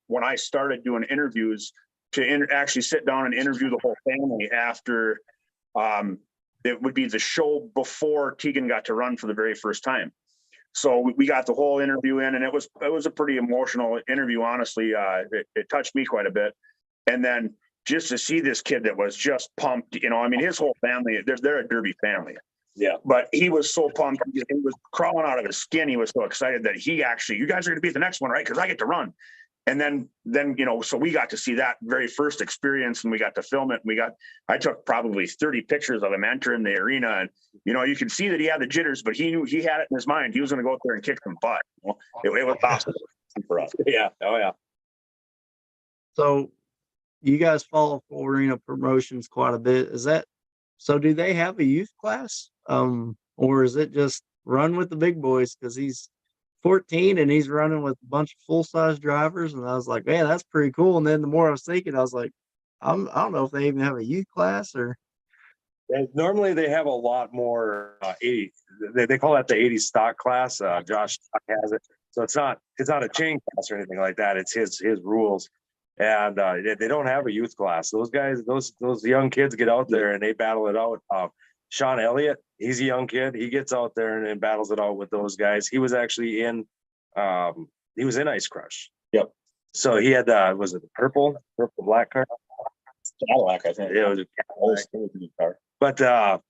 when I started doing interviews to actually sit down and interview the whole family after it would be the show before Tegan got to run for the very first time. So we got the whole interview in, and it was a pretty emotional interview. Honestly, it touched me quite a bit. And then just to see this kid that was just pumped, I mean, his whole family, they're a Derby family. Yeah. But he was so pumped. He was crawling out of his skin. He was so excited that you guys are going to be at the next one, right? Because I get to run. And then, so we got to see that very first experience, and we got to film it. I took probably 30 pictures of him entering the arena, and, you can see that he had the jitters, but he knew he had it in his mind. He was going to go out there and kick some butt. It was awesome for us. Yeah. Oh yeah. So you guys follow full arena promotions quite a bit. So do they have a youth class? Or is it just run with the big boys? Because he's 14 and he's running with a bunch of full-size drivers, and I was like, man, that's pretty cool. And then the more I was thinking, I was like, I don't know if they even have a youth class or. Normally they have a lot more 80. They call that the 80 stock class. Josh Stock has it, so it's not a chain class or anything like that. It's his rules, and they don't have a youth class. Those guys, those young kids get out there and they battle it out. Sean Elliott, he's a young kid. He gets out there and battles it out with those guys. He was actually in Ice Crush. Yep. So he had was it the purple black car? Cadillac, I think. Yeah, it was a car. But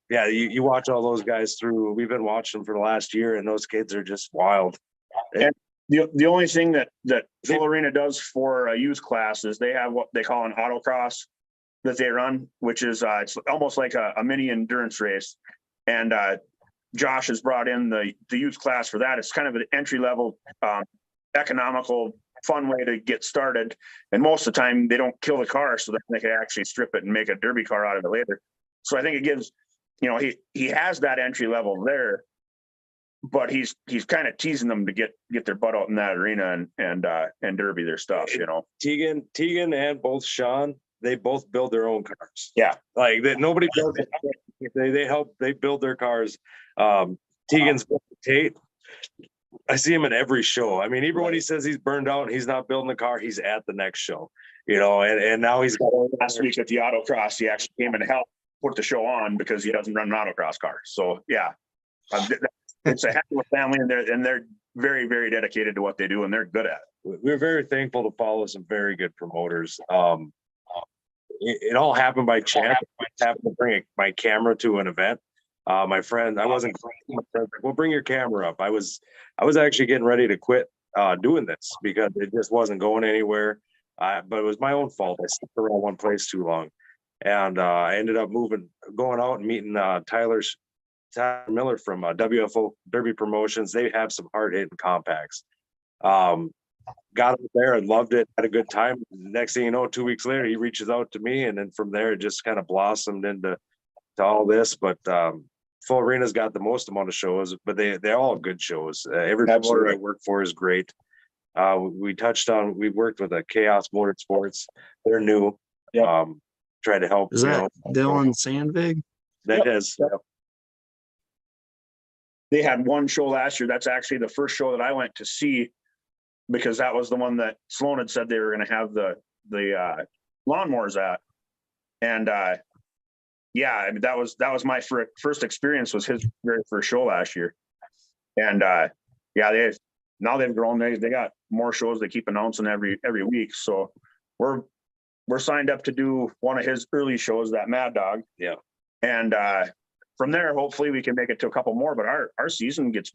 yeah, you watch all those guys through. We've been watching them for the last year, and those kids are just wild. And the only thing that Full Arena does for a youth class is they have what they call an autocross that they run, which is it's almost like a mini endurance race. And Josh has brought in the youth class for that. It's kind of an entry level, economical, fun way to get started. And most of the time they don't kill the car, so that they can actually strip it and make a derby car out of it later. So I think it gives, he has that entry level there, but he's kind of teasing them to get their butt out in that arena and derby their stuff, Tegan and both Sean, they both build their own cars. Yeah. Like that, nobody builds it. They build their cars. Tegan's Tate. I see him at every show. I mean, even when he says he's burned out and he's not building the car, he's at the next show, and now he's last week at the autocross, he actually came and helped put the show on because he doesn't run an autocross car. So yeah, it's a heck of a family, and they're very, very dedicated to what they do, and they're good at it. We're very thankful to follow some very good promoters. It all happened by chance. I happened to bring my camera to an event. My friend, I wasn't. My friend, well, bring your camera up. I was actually getting ready to quit doing this because it just wasn't going anywhere. But it was my own fault. I stuck around one place too long, and I ended up going out and meeting Tyler Miller from WFO Derby Promotions. They have some hard hitting compacts. Got up there and loved it, had a good time. Next thing you know, 2 weeks later, he reaches out to me, and then from there, it just kind of blossomed into all this. But Full Arena's got the most amount of shows, but they're all good shows. Every promoter I work for is great. We worked with a Chaos Motorsports. They're new. Yep. Try to help. Is that Dylan Sandvig? That is. Yep. They had one show last year. That's actually the first show that I went to see, because that was the one that Sloan had said they were going to have the lawnmowers at. And yeah, I mean, that was my first experience, was his very first show last year. And yeah, they've grown. They got more shows. They keep announcing every week. So we're signed up to do one of his early shows, that Mad Dog. Yeah. And from there, hopefully we can make it to a couple more. But our season gets,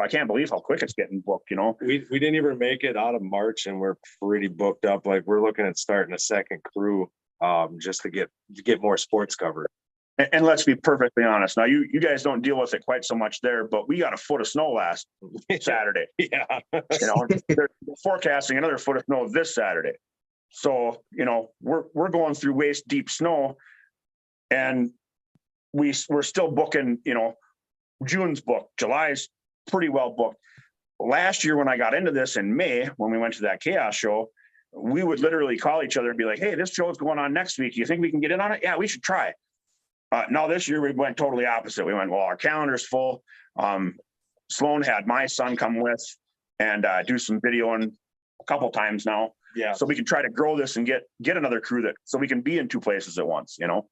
I can't believe how quick it's getting booked, you know. We didn't even make it out of March, and we're pretty booked up. Like, we're looking at starting a second crew just to get more sports covered. And let's be perfectly honest. Now, you guys don't deal with it quite so much there, but we got a foot of snow last Saturday. Yeah. You know, they're forecasting another foot of snow this Saturday. So, you know, we're going through waist deep snow, and we're still booking, you know, June's booked, July's pretty well booked. Last year, when I got into this in May, when we went to that Chaos show, we would literally call each other and be like, hey, this show is going on next week. Do you think we can get in on it? Yeah, we should try. Now this year we went totally opposite. We went, well, our calendar's full. Sloan had my son come with and do some videoing a couple times now. Yeah. So we can try to grow this and get another crew so we can be in two places at once, you know?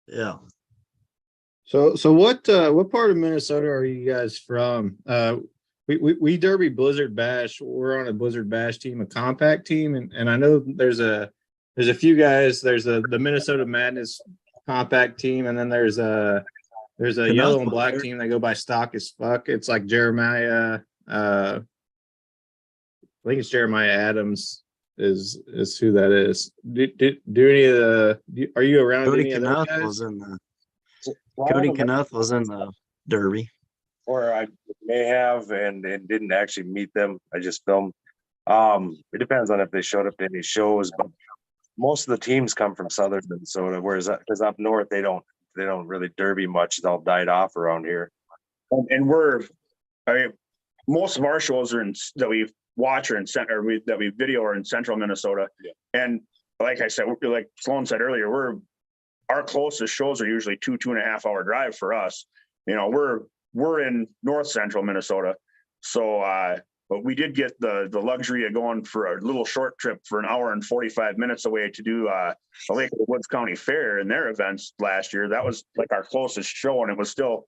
Yeah. So what part of Minnesota are you guys from? We Derby Blizzard Bash. We're on a Blizzard Bash team, a compact team, and I know there's a few guys. There's the Minnesota Madness compact team, and then there's a yellow and black team. They go by Stock as Fuck. It's like Jeremiah. I think it's Jeremiah Adams is who that is. Do any of the? Are you around? Cody any of those Knuth guys? was in the Cody Knuth was in the Derby. Or I may have and didn't actually meet them. I just filmed. It depends on if they showed up to any shows, but most of the teams come from southern Minnesota, whereas because up north they don't really derby much. It's all died off around here. And most of our shows that we watch are that we video are in central Minnesota. Yeah. And like I said, like Sloan said earlier, our closest shows are usually 2.5 hour drive for us. You know, we're in north central Minnesota. So but we did get the luxury of going for a little short trip for an hour and 45 minutes away to do the Lake of the Woods County Fair and their events last year. That was like our closest show, and it was still,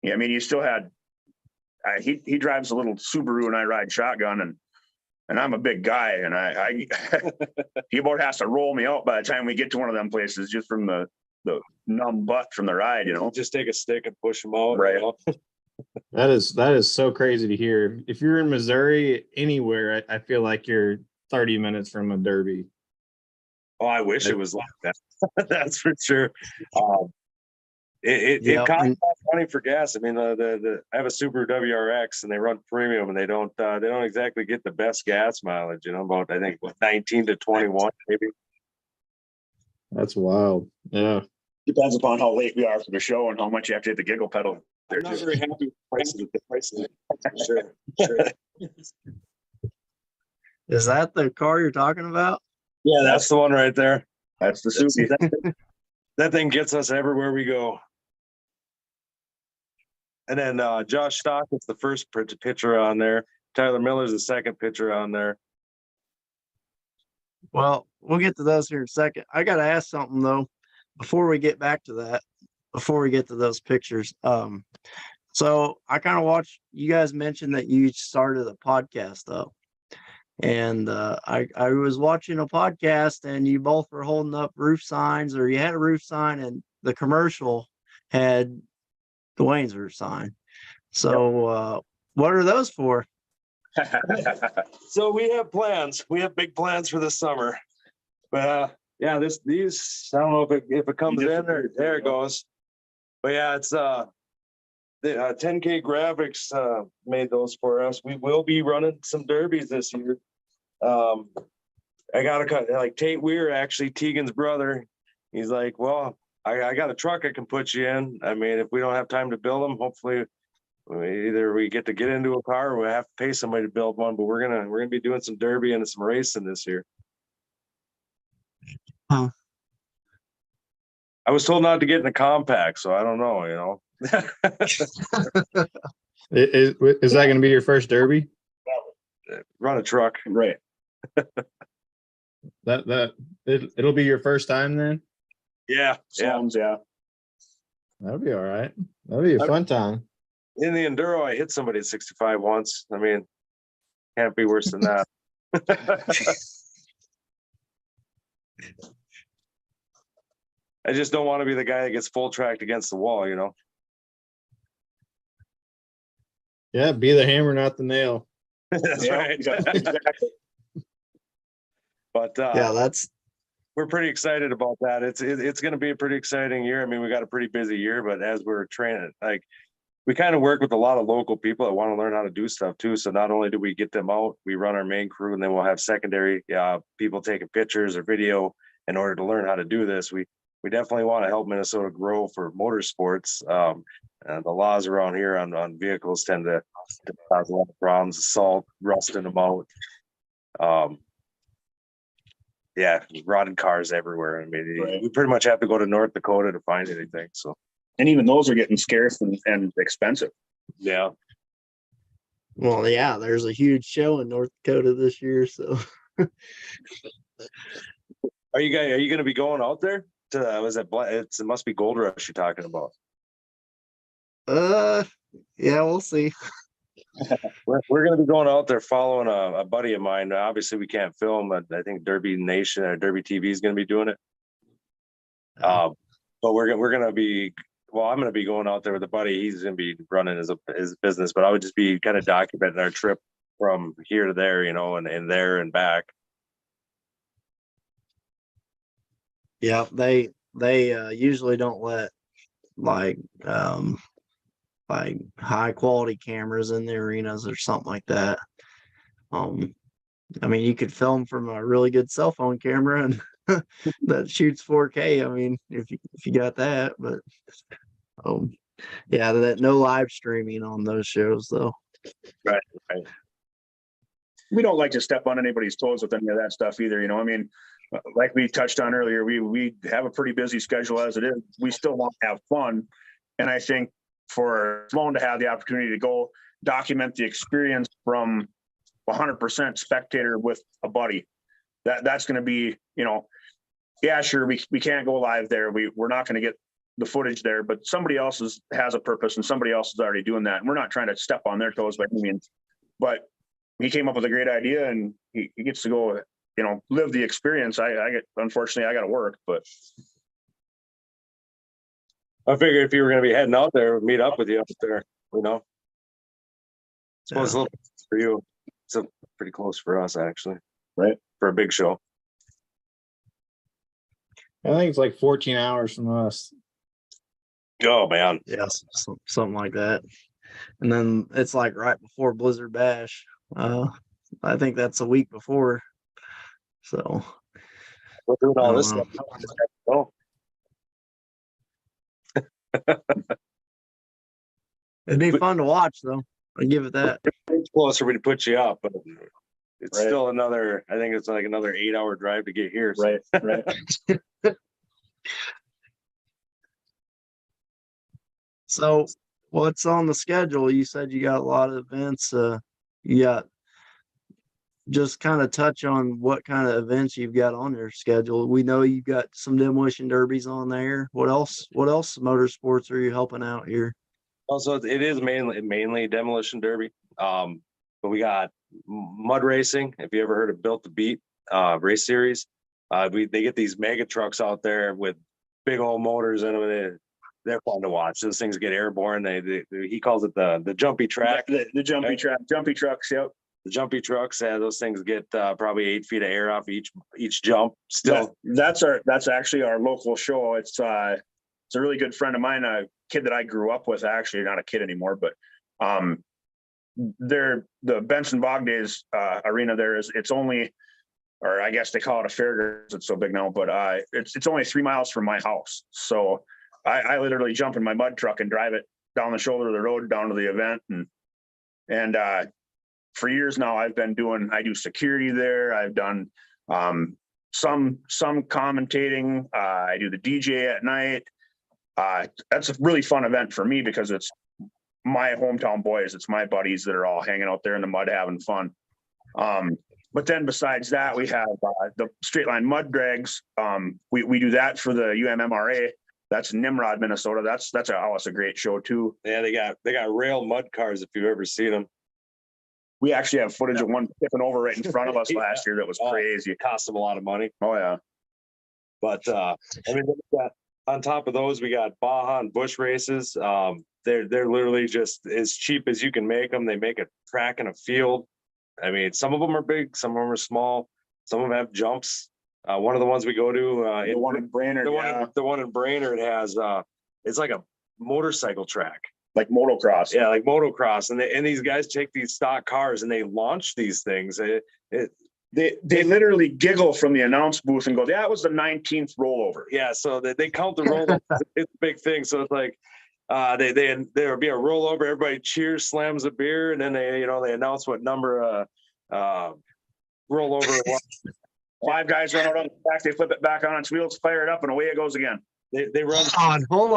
I mean, you still had he drives a little Subaru and I ride shotgun, and I'm a big guy, and I he about has to roll me out by the time we get to one of them places, just from the numb butt from the ride, you know. Just take a stick and push them out. Right. You know? That is so crazy to hear. If you're in Missouri, anywhere, I feel like you're 30 minutes from a derby. Oh, I wish it was like that. That's for sure. It Yeah, costs money for gas. I mean, I have a Subaru WRX, and they run premium, and they don't exactly get the best gas mileage. You know, about I think 19 to 21 maybe. That's wild. Yeah. Depends upon how late we are for the show and how much you have to hit the giggle pedal. I'm not very happy with the prices. Sure. Is that the car you're talking about? Yeah, that's the one right there. That's the Subaru. That thing gets us everywhere we go. And then Josh Stock is the first pitcher on there. Tyler Miller's the second pitcher on there. Well, we'll get to those here in a second. I got to ask something though, before we get back to that, before we get to those pictures. So I kind of watched, you guys mentioned that you started a podcast up, and I was watching a podcast, and you both were holding up roof signs, or you had a roof sign, and the commercial had Dwayne's roof sign. So what are those for? So we have plans. We have big plans for this summer. But yeah, these I don't know if it comes in or there it goes. But yeah, it's The 10K Graphics made those for us. We will be running some derbies this year. I got like Tate Weir, actually Tegan's brother. He's like, well, I got a truck I can put you in. I mean, if we don't have time to build them, hopefully either we get into a car or we have to pay somebody to build one. But we're gonna be doing some derby and some racing this year. Huh. I was told not to get in a compact, so I don't know. You know. Is that going to be your first derby? Run a truck. Right. It'll be your first time then. Yeah. Sounds, yeah. That'll be all right. That'll be a fun time. In the enduro, I hit somebody at 65 once. I mean, can't be worse than that. I just don't want to be the guy that gets full tracked against the wall, you know. Yeah, be the hammer, not the nail. That's Yeah, right. exactly. But Yeah, we're pretty excited about that. It's going to be a pretty exciting year. I mean, we got a pretty busy year, but as we're training, like we kind of work with a lot of local people that want to learn how to do stuff too. So not only do we get them out, we run our main crew, and then we'll have secondary people taking pictures or video in order to learn how to do this. We definitely want to help Minnesota grow for motorsports. And the laws around here on vehicles tend to cause a lot of problems, salt, rusting them out. Yeah, rotted cars everywhere. I mean, Right. we pretty much have to go to North Dakota to find anything. So, And even those are getting scarce and expensive. yeah. well, yeah, there's a huge show in North Dakota this year, so Are you going to be going out there? It must be Gold Rush you're talking about. yeah, we'll see. We're going to be going out there following a buddy of mine. Obviously, we can't film, but I think Derby Nation or Derby TV is going to be doing it. But we're going to be. Well, I'm going to be going out there with a buddy. He's going to be running his business, but I would just be kind of documenting our trip from here to there, you know, and there and back. Yeah, they usually don't let like high quality cameras in the arenas or something like that. I mean, you could film from a really good cell phone camera and that shoots 4K. I mean, if you got that, but yeah, that no live streaming on those shows though. Right. We don't like to step on anybody's toes with any of that stuff either. You know, I mean, like we touched on earlier, we have a pretty busy schedule as it is. We still want to have fun. And I think for Sloan to have the opportunity to go document the experience from 100% spectator with a buddy, that's going to be, you know, yeah, sure, we can't go live there. We're not going to get the footage there, but somebody else has a purpose and somebody else is already doing that. And we're not trying to step on their toes by any means, but he came up with a great idea and he gets to go, you know, live the experience. Unfortunately, I got to work, but I figured if you were going to be heading out there, meet up with you up there, you know. Suppose a little for you. It's pretty close for us, actually. Right. For a big show. I think it's like 14 hours from us. Oh, man. Yeah, something like that. And then it's like right before Blizzard Bash. I think that's a week before. So We're doing all I this don't stuff. Oh, it'd be fun to watch though. I give it that. it's closer we to put you up, but it's Right. still another, I think it's like another 8-hour drive to get here. So. right. So what's on the schedule? You said you got a lot of events. You got just kind of touch on what kind of events you've got on your schedule. We know you've got some demolition derbies on there. What else motorsports are you helping out here? Also, it is mainly demolition derby. But we got mud racing. If you ever heard of Built to Beat race series, they get these mega trucks out there with big old motors in them. And they're fun to watch. Those things get airborne. He calls it the jumpy track. The jumpy track, jumpy trucks. Yep. The jumpy trucks, those things get probably 8 feet of air off each jump. Still, That's actually our local show. It's It's a really good friend of mine, a kid that I grew up with, actually, not a kid anymore, but the Benson Bog Days arena there it's only, or I guess they call it a fairgrounds, it's so big now, but it's only 3 miles from my house. So I literally jump in my mud truck and drive it down the shoulder of the road down to the event. And for years now, I do security there. I've done some commentating. I do the DJ at night. That's a really fun event for me because it's my hometown boys. It's my buddies that are all hanging out there in the mud having fun. But then besides that, we have the straight line mud drags. We do that for the UMMRA. That's in Nimrod, Minnesota. That's a great show too. Yeah, they got rail mud cars if you've ever seen them. We actually have footage of one tipping over right in front of us last year. That was crazy. It cost them a lot of money. Oh yeah. But I mean, on top of those, we got Baja and Bush races. They're literally just as cheap as you can make them. They make a track and a field. I mean, some of them are big, some of them are small, some of them have jumps. One of the ones we go to, The one in Brainerd, the one in Brainerd has it's like a motorcycle track. like motocross. Yeah, like motocross. And these guys take these stock cars and they launch these things. They literally giggle from the announce booth and go, "Yeah, it was the 19th rollover." Yeah, so they count the rollover. It's a big thing. So it's like there would be a rollover, everybody cheers, slams a beer, and then they announce what number rollover it was. 5 guys run out on the track, they flip it back on its wheels, fire it up, and away it goes again. They run. Hold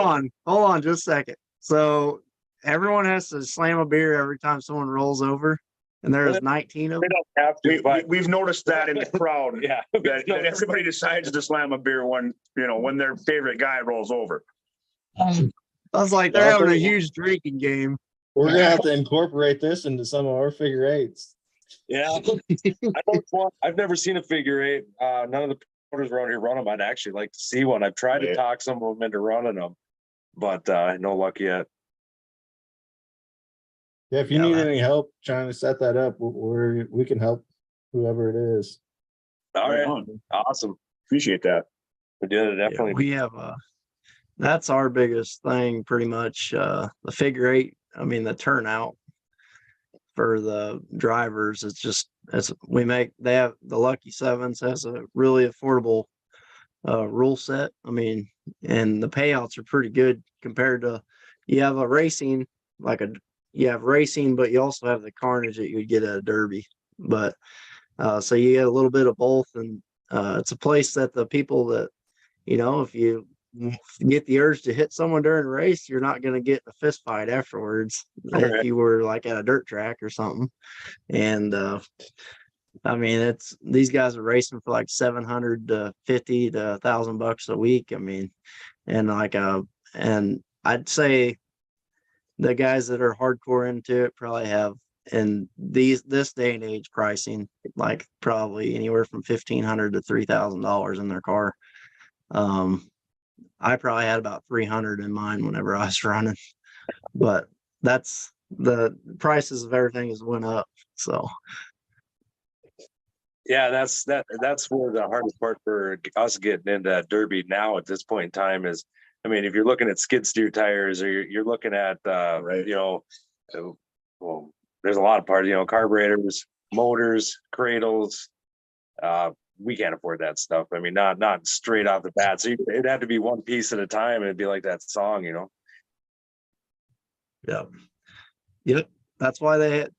on just a second. So everyone has to slam a beer every time someone rolls over, and there is 19 of They them. don't have to, but We've noticed that in the crowd. yeah, that everybody decides to slam a beer when their favorite guy rolls over. I was like, they're having a huge drinking game. We're gonna have to incorporate this into some of our figure eights. yeah. I've never seen a figure eight. None of the promoters around here run them. I'd actually like to see one. I've tried to talk some of them into running them, but no luck yet. Yeah, if you need any help trying to set that up, we can help whoever it is. All Right right, on. awesome. Appreciate that. We did it, Yeah, definitely. we have that's our biggest thing, pretty much. The figure eight, I mean, the turnout for the drivers, they have the Lucky Sevens has a really affordable rule set. I mean, and the payouts are pretty good compared to you have racing, but you also have the carnage that you would get at a derby. But so you get a little bit of both, and it's a place that the people that if you get the urge to hit someone during a race, you're not going to get a fist fight afterwards if you were like at a dirt track or something. And I mean, these guys are racing for like $750 to $1,000 a week. I mean, and and I'd say the guys that are hardcore into it probably have in this day and age pricing like probably anywhere from $1,500 to $3,000 in their car. I probably had about 300 in mine whenever I was running, but that's the prices of everything has went up. So Yeah, that's where the hardest part for us getting into derby now at this point in time is. I mean, if you're looking at skid steer tires, or you're looking at well, there's a lot of parts. Carburetors, motors, cradles. We can't afford that stuff. I mean, not straight off the bat. So it'd have to be one piece at a time. It'd be like that song, Yep. That's why the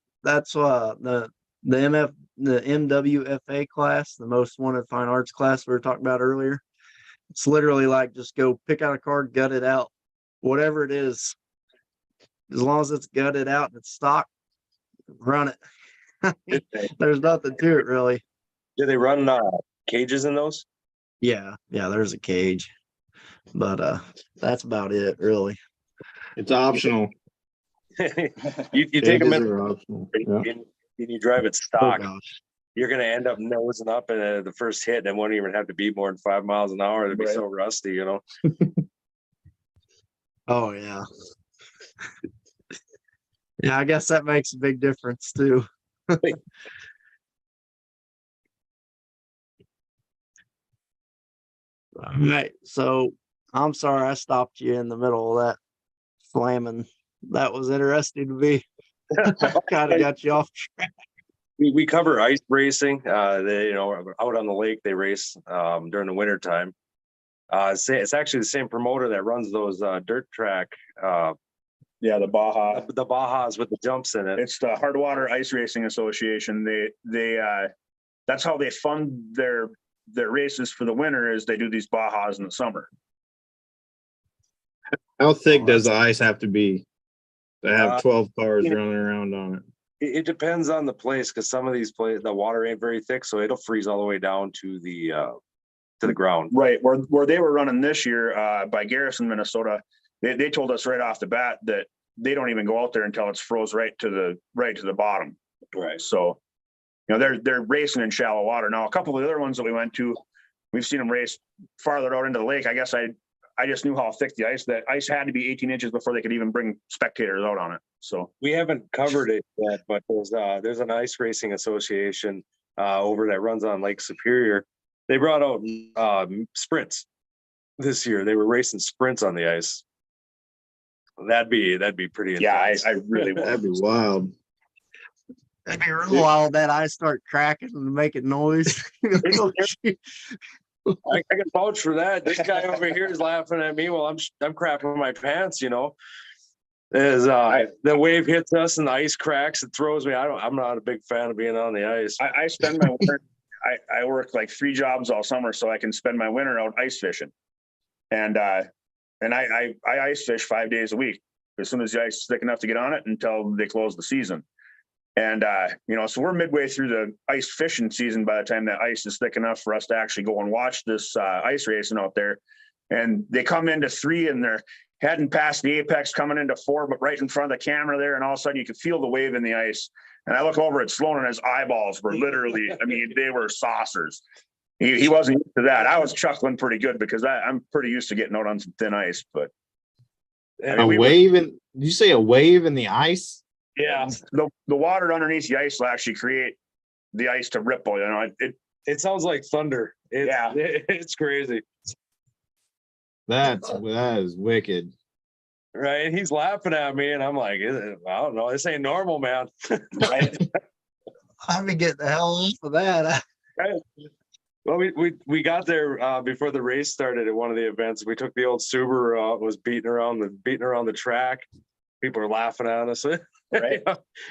MWFA class, the most wanted fine arts class we were talking about earlier. It's literally like just go pick out a card, gut it out, whatever it is. As long as it's gutted out and it's stock, run it. There's nothing to it really. Do they run cages in those? Yeah, there's a cage, but that's about it really. It's optional. you take them Cages in are optional. Yeah. and you drive it Oh stock. gosh. You're going to end up nosing up in the first hit, and it won't even have to be more than 5 miles an hour. It'd be so rusty, Oh yeah. Yeah, I guess that makes a big difference too. All right. So I'm sorry I stopped you in the middle of that slamming. That was interesting to me. Kind of got you off. We cover ice racing. They, you know, out on the lake, they race during the winter time. It's actually the same promoter that runs those dirt track, Yeah, the Baja. the Bajas with the jumps in it. It's the Hardwater Ice Racing Association. They that's how they fund their races for the winter, is they do these Bajas in the summer. How thick does the ice have to be to have Uh, 12 cars you know- running around on it? It depends on the place, because some of these places, the water ain't very thick, so it'll freeze all the way down to the ground. Right, where they were running this year by Garrison, Minnesota, they told us right off the bat that they don't even go out there until it's froze right to the bottom. Right. So, you know, they're racing in shallow water. Now, a couple of the other ones that we went to, we've seen them race farther out into the lake. I guess I just knew how thick that ice had to be 18 inches before they could even bring spectators out on it. So We haven't covered it yet, but there's an ice racing association over that runs on Lake Superior. They brought out sprints this year. They were racing sprints on the ice. That'd be pretty yeah, intense. I really would. That'd be wild. That'd be real wild that I start cracking and making noise. I can vouch for that. This guy over here is laughing at me while I'm crapping my pants, you know. As the wave hits us and the ice cracks, it throws me. I'm not a big fan of being on the ice. I spend my winter, I work like 3 jobs all summer so I can spend my winter out ice fishing. And I ice fish 5 days a week as soon as the ice is thick enough to get on it until they close the season. And you know, so we're midway through the ice fishing season by the time that ice is thick enough for us to actually go and watch this ice racing out there. And they come into 3 and they're heading past the apex, coming into 4, but right in front of the camera there, and all of a sudden you could feel the wave in the ice. And I look over at Sloan and his eyeballs were literally, I mean, they were saucers. He wasn't used to that. I was chuckling pretty good because I'm pretty used to getting out on some thin ice, but A wave in? Did you say a wave in the ice? Yeah, the water underneath the ice will actually create the ice to ripple. You know, it sounds like thunder. Yeah. It's crazy, That is wicked. right? And he's laughing at me, and I'm like, I don't know. This ain't normal, man. I'd be getting the hell off of that. Well, we got there before the race started at one of the events. We took the old Subaru, was beating around the track. People are laughing at us. Right.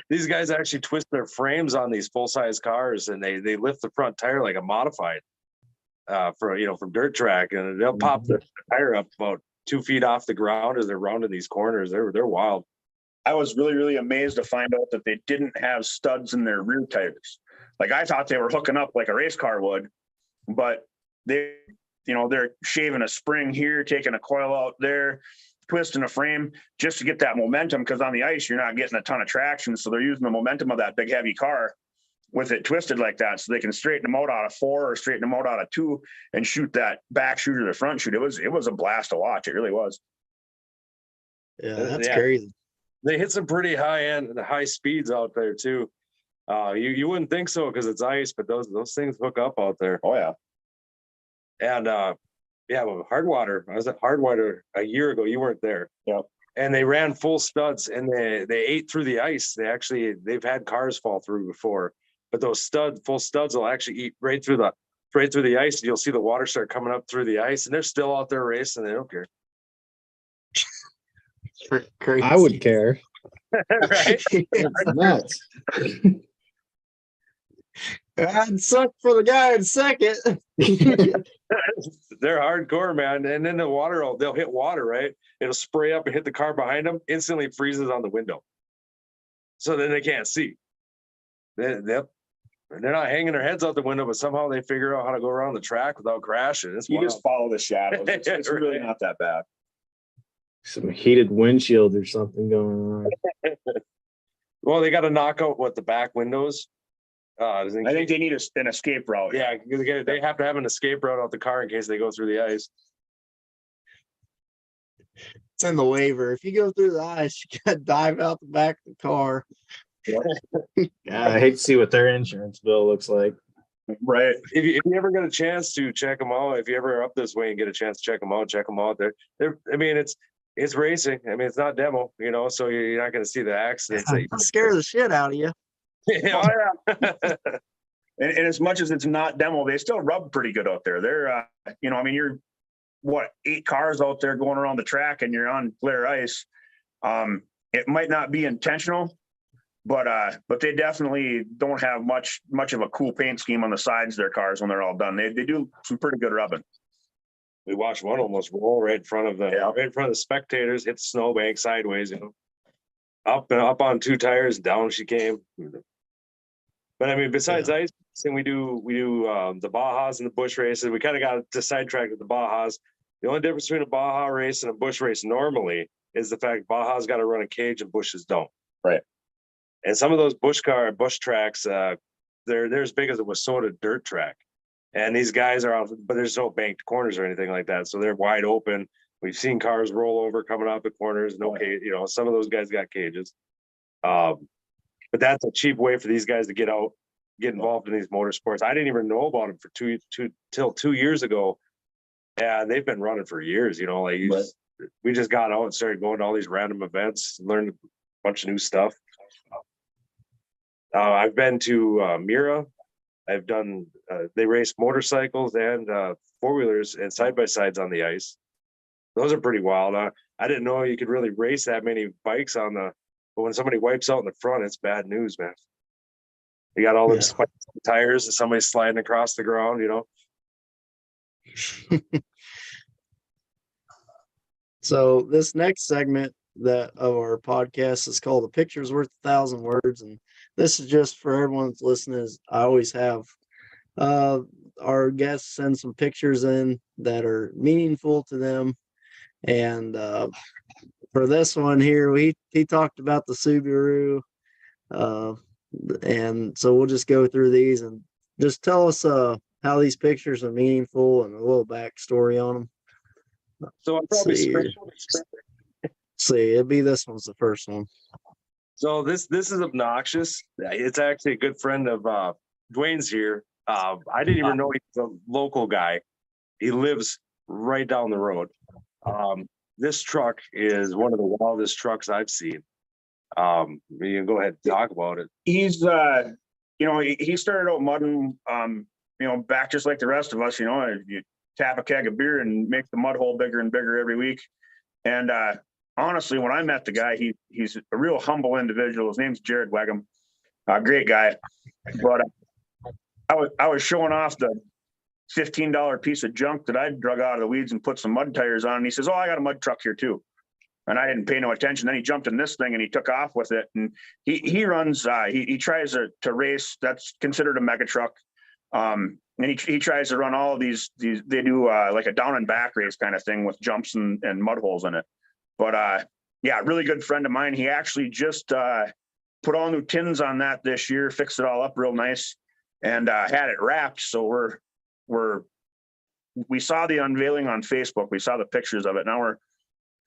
These guys actually twist their frames on these full-size cars, and they lift the front tire like a modified from dirt track, and they'll pop the tire up about 2 feet off the ground as they're rounding these corners. They're wild. I was really, really amazed to find out that they didn't have studs in their rear tires. Like I thought they were hooking up like a race car would, but they're shaving a spring here, taking a coil out there, twisting a frame just to get that momentum. Because on the ice, you're not getting a ton of traction. So they're using the momentum of that big, heavy car with it twisted like that. So they can straighten them out of 4 or straighten them out of 2 and shoot that back shoot or the front shoot. It was a blast to watch. It really was. Yeah, that's Yeah. crazy. They hit some pretty high speeds out there too. You wouldn't think so because it's ice, but those things hook up out there. Oh yeah. And well, Hardwater. I was at Hardwater a year ago. You weren't there. Yep. And they ran full studs, and they ate through the ice. They've had cars fall through before, but those full studs will actually eat right through the ice. And you'll see the water start coming up through the ice, and they're still out there racing. They don't care. Crazy. I would care. Right? That's nuts. I'd suck for the guy in second. They're hardcore, man. And then the water, they'll hit water, right? It'll spray up and hit the car behind them, instantly freezes on the window. So then they can't see. They're not hanging their heads out the window, but somehow they figure out how to go around the track without crashing. It's You wild. just follow the shadows. It's really Right. not that bad. Some heated windshield or something going on. Well, they got to knock out the back windows. I think they need an escape route. Yeah, they have to have an escape route out the car in case they go through the ice. It's in the waiver. If you go through the ice, you gotta dive out the back of the car. Yeah, I hate to see what their insurance bill looks like. Right. If you ever get a chance to check them out, if you ever are up this way and get a chance to check them out, They're, I mean, it's racing. I mean, it's not demo, you know, so you're not going to see the accidents. That Scare the shit out of you. oh, yeah. And as much as it's not demo, they still rub pretty good out there. They're, you know, I mean, you're what, 8 cars out there going around the track and you're on clear ice. It might not be intentional, but they definitely don't have much of a cool paint scheme on the sides of their cars when they're all done. They do some pretty good rubbing. We watched one almost roll right in front of the spectators, hit the snowbank sideways, you know, up on 2 tires, down she came. But I mean, besides ice, and we do the Bajas and the bush races. We kind of got to sidetrack with the Bajas. The only difference between a Baja race and a bush race normally is the fact Baja's got to run a cage and bushes don't. Right. And some of those bush tracks, they're as big as a Wasota dirt track. And these guys are off, but there's no banked corners or anything like that. So they're wide open. We've seen cars roll over coming off the corners. No cage, you know, some of those guys got cages. But that's a cheap way for these guys to get involved in these motorsports. I didn't even know about them for till 2 years ago. And they've been running for years, you know, like we just got out and started going to all these random events, learned a bunch of new stuff. I've been to Mira. I've done, they race motorcycles and 4-wheelers and side-by-sides on the ice. Those are pretty wild. I didn't know you could really race that many bikes but when somebody wipes out in the front, it's bad news, man. You got all them spikes on the tires and somebody's sliding across the ground, you know? So this next segment of our podcast is called "A Picture's Worth 1,000 Words," and this is just for everyone that's listening. I always have our guests send some pictures in that are meaningful to them, and for this one here, he talked about the Subaru, and so we'll just go through these and just tell us how these pictures are meaningful and a little backstory on them. So I'm probably see, it'd be this one's the first one. So this is obnoxious. It's actually a good friend of Dwayne's here. I didn't even know he's a local guy. He lives right down the road. This truck is one of the wildest trucks I've seen. You can go ahead and talk about it. He's, you know, he started out mudding, you know, back just like the rest of us, you know, you tap a keg of beer and make the mud hole bigger and bigger every week. And honestly, when I met the guy, he's a real humble individual. His name's Jared Wegham, a great guy. But I was showing off the $15 piece of junk that I drug out of the weeds and put some mud tires on. And he says, "Oh, I got a mud truck here too." And I didn't pay no attention. Then he jumped in this thing and he took off with it. And he runs, he tries to race. That's considered a mega truck. And he tries to run all of these, they do like a down and back race kind of thing with jumps and mud holes in it. But yeah, really good friend of mine. He actually just put all new tins on that this year, fixed it all up real nice, and had it wrapped. So we saw the unveiling on Facebook. We saw the pictures of it. Now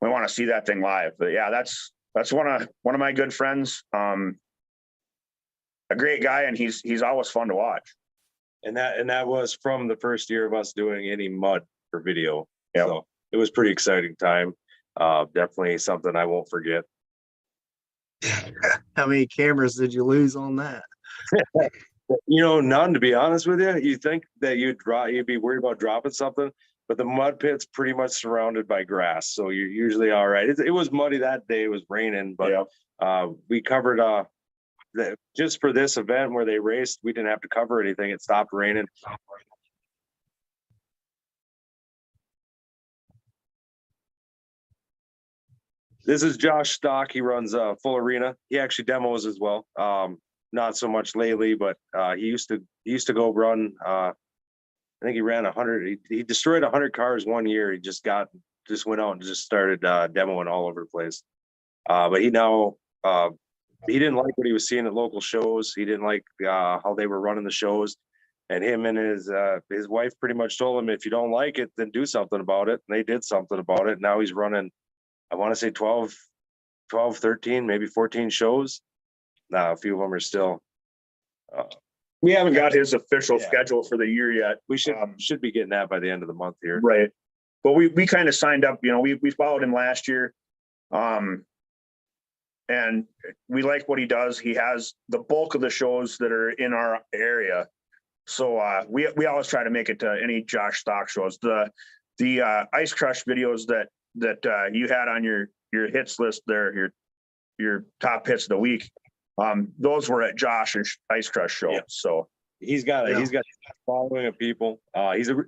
we want to see that thing live. But yeah, that's one of my good friends. A great guy, and he's always fun to watch. And that was from the first year of us doing any mud for video. Yep. So it was pretty exciting time. Definitely something I won't forget. How many cameras did you lose on that? You know, none, to be honest with you. You think that you'd be worried about dropping something, but the mud pit's pretty much surrounded by grass, so you're usually all right. It was muddy that day. It was raining, but we covered just for this event where they raced, we didn't have to cover anything. It stopped raining. This is Josh Stock. He runs Full Arena. He actually demos as well. Not so much lately, but he used to go run. I think he ran 100. He destroyed 100 cars one year. He just went out and just started demoing all over the place. But he now he didn't like what he was seeing at local shows. He didn't like how they were running the shows. And him and his wife pretty much told him, if you don't like it, then do something about it. And they did something about it. Now he's running, I want to say 12, 13, maybe 14 shows. A few of them are still We haven't got his official Yeah. schedule for the year yet. We should Um, should be getting that by the end of the month here. Right. But we kind of signed up, we followed him last year. And we like what he does. He has the bulk of the shows that are in our area. So we always try to make it to any Josh Stock shows. The Ice Crush videos that you had on your hits list there, your top hits of the week. Those were at Josh's Ice Crush show. Yeah. So He's got a following of people. The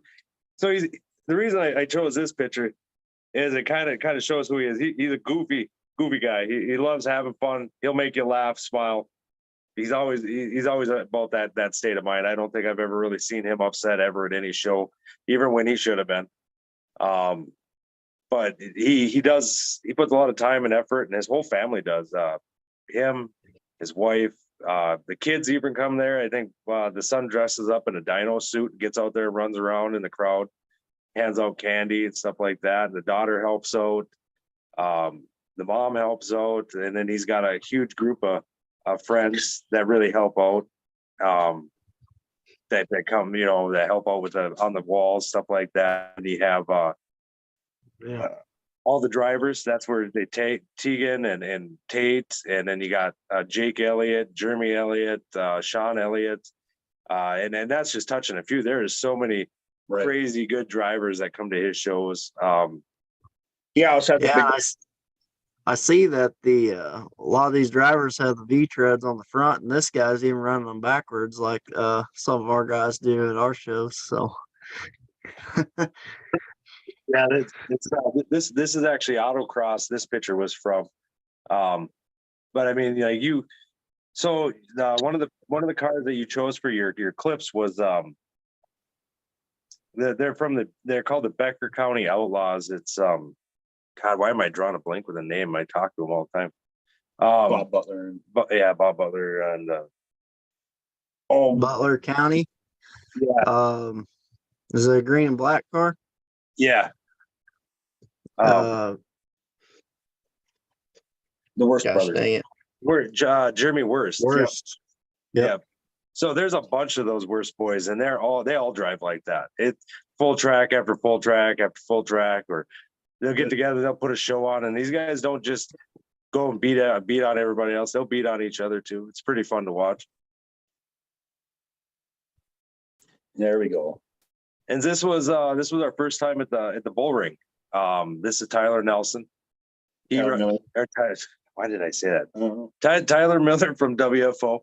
reason I chose this picture is it kind of shows who he is. He's a goofy guy. He loves having fun. He'll make you laugh, smile. He's always about that state of mind. I don't think I've ever really seen him upset ever at any show, even when he should have been. But he puts a lot of time and effort, and his whole family does. Him, his wife, the kids even come there. I think the son dresses up in a dino suit and gets out there, runs around in the crowd, hands out candy and stuff like that. The daughter helps out. The mom helps out, and then he's got a huge group of friends that really help out. That come, that help out with on the walls, stuff like that. And you have all the drivers. That's where they take Tegan and Tate, and then you got Jake Elliott, Jeremy Elliott, Sean Elliott, and that's just touching a few. There is so many crazy good drivers that come to his shows. I see that a lot of these drivers have the V treads on the front, and this guy's even running them backwards, like some of our guys do at our shows. So, yeah, this is actually autocross. This picture was from, but I mean, so one of the cars that you chose for your clips was they're called the Becker County Outlaws. It's God, why am I drawing a blank with a name? I talk to them all the time. Bob Butler. Bob Butler and Butler County. Yeah. Is it a green and black car? Yeah. The Worst Gosh, brothers. dang it. Jeremy Worst. Worst. Yep. Yeah. So there's a bunch of those Worst boys, and they all drive like that. It's full track after full track after full track, or they'll get together, they'll put a show on, and these guys don't just go and beat on everybody else. They'll beat on each other too. It's pretty fun to watch. There we go. And this was our first time at the bull ring. This is Tyler Nelson. Why did I say that? Tyler Miller from WFO.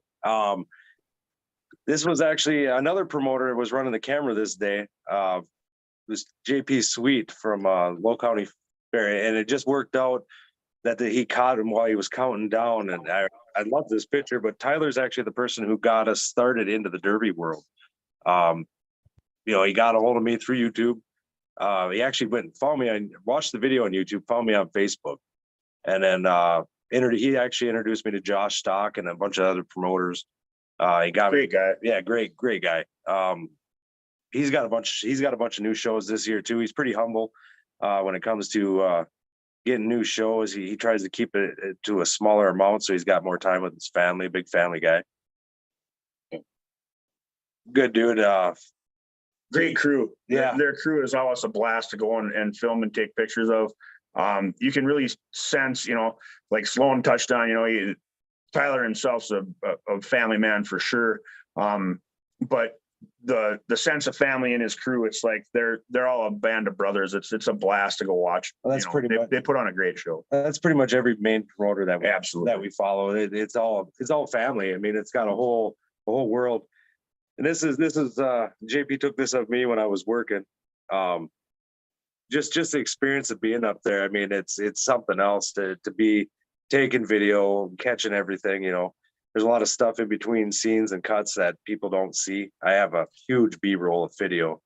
This was actually another promoter was running the camera this day. It was JP Sweet from Low County Fair, and it just worked out that he caught him while he was counting down. And I love this picture, but Tyler's actually the person who got us started into the Derby world. He got a hold of me through YouTube. He actually went and found me and watched the video on YouTube, found me on Facebook, and then he actually introduced me to Josh Stock and a bunch of other promoters. He got Great guy. Yeah, great guy. He's got a bunch of new shows this year too. He's pretty humble when it comes to getting new shows. He tries to keep it to a smaller amount, so he's got more time with his family. Big family guy. Good dude. Great crew. Yeah. Their crew is always a blast to go and film and take pictures of. You can really sense, like Sloan touched on, Tyler himself's a family man for sure. But the sense of family in his crew, it's like they're all a band of brothers. It's a blast to go watch. Well, that's pretty much, they put on a great show. That's pretty much every main promoter that Absolutely. we follow. It's all family. I mean, it's got a whole world. And this is JP took this of me when I was working. Just the experience of being up there. I mean, it's something else to be taking video, catching everything. There's a lot of stuff in between scenes and cuts that people don't see. I have a huge B-roll of video.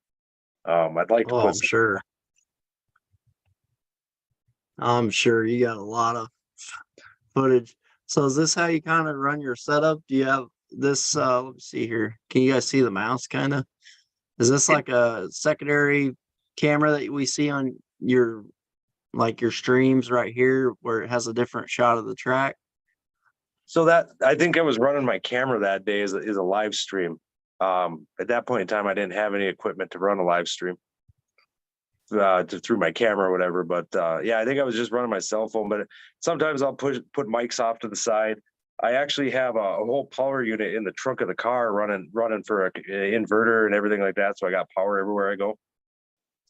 I'd like to I'm sure. I'm sure you got a lot of footage. So is this how you kind of run your setup? Do you have this? Let me see here. Can you guys see the mouse kind of? Is this like a secondary camera that we see on your streams right here where it has a different shot of the track? So that I think I was running my camera that day is a live stream. At that point in time, I didn't have any equipment to run a live stream through my camera or whatever. But yeah, I think I was just running my cell phone. But sometimes I'll put mics off to the side. I actually have a whole power unit in the trunk of the car running for a inverter and everything like that. So I got power everywhere I go.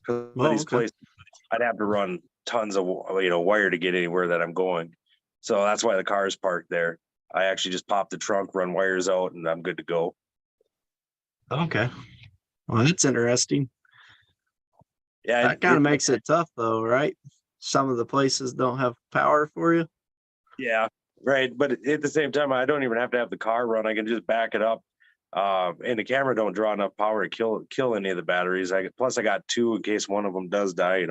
Because these places, I'd have to run tons of wire to get anywhere that I'm going. So that's why the car is parked there. I actually just pop the trunk, run wires out, and I'm good to go. Okay. Well, that's interesting. Yeah, That kind of makes it tough though, right? Some of the places don't have power for you. Yeah, right. But at the same time, I don't even have to have the car run. I can just back it up. And the camera don't draw enough power to kill any of the batteries. Plus I got two in case one of them does die,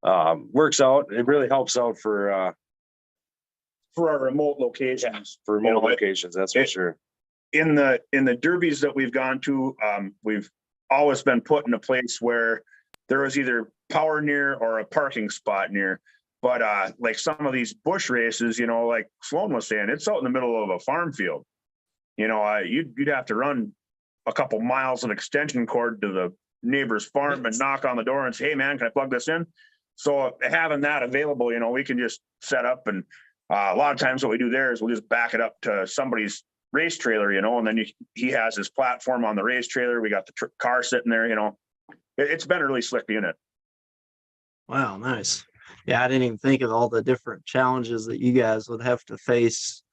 works out. It really helps out for our remote locations. For remote locations, that's for sure. In the derbies that we've gone to, we've always been put in a place where there was either power near or a parking spot near. But like some of these bush races, like Sloan was saying, it's out in the middle of a farm field. You'd have to run a couple miles of extension cord to the neighbor's farm and knock on the door and say, hey man, can I plug this in? So having that available, we can just set up, and a lot of times what we do there is we'll just back it up to somebody's race trailer, and then he has his platform on the race trailer. We got the car sitting there, it's been a really slick unit. Wow, nice. Yeah, I didn't even think of all the different challenges that you guys would have to face.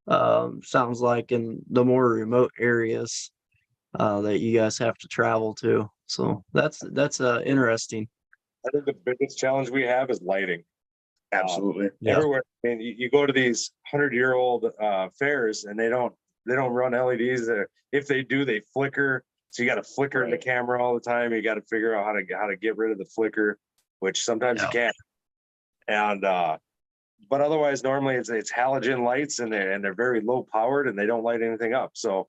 Sounds like in the more remote areas that you guys have to travel to. So that's interesting. I think the biggest challenge we have is lighting. Absolutely. Everywhere. And you go to these 100-year-old fairs and they don't run LEDs. If they do, they flicker. So you got to flicker in the camera all the time. You got to figure out how to get rid of the flicker, which sometimes you can't. And but otherwise, normally it's halogen lights and they're very low powered and they don't light anything up. So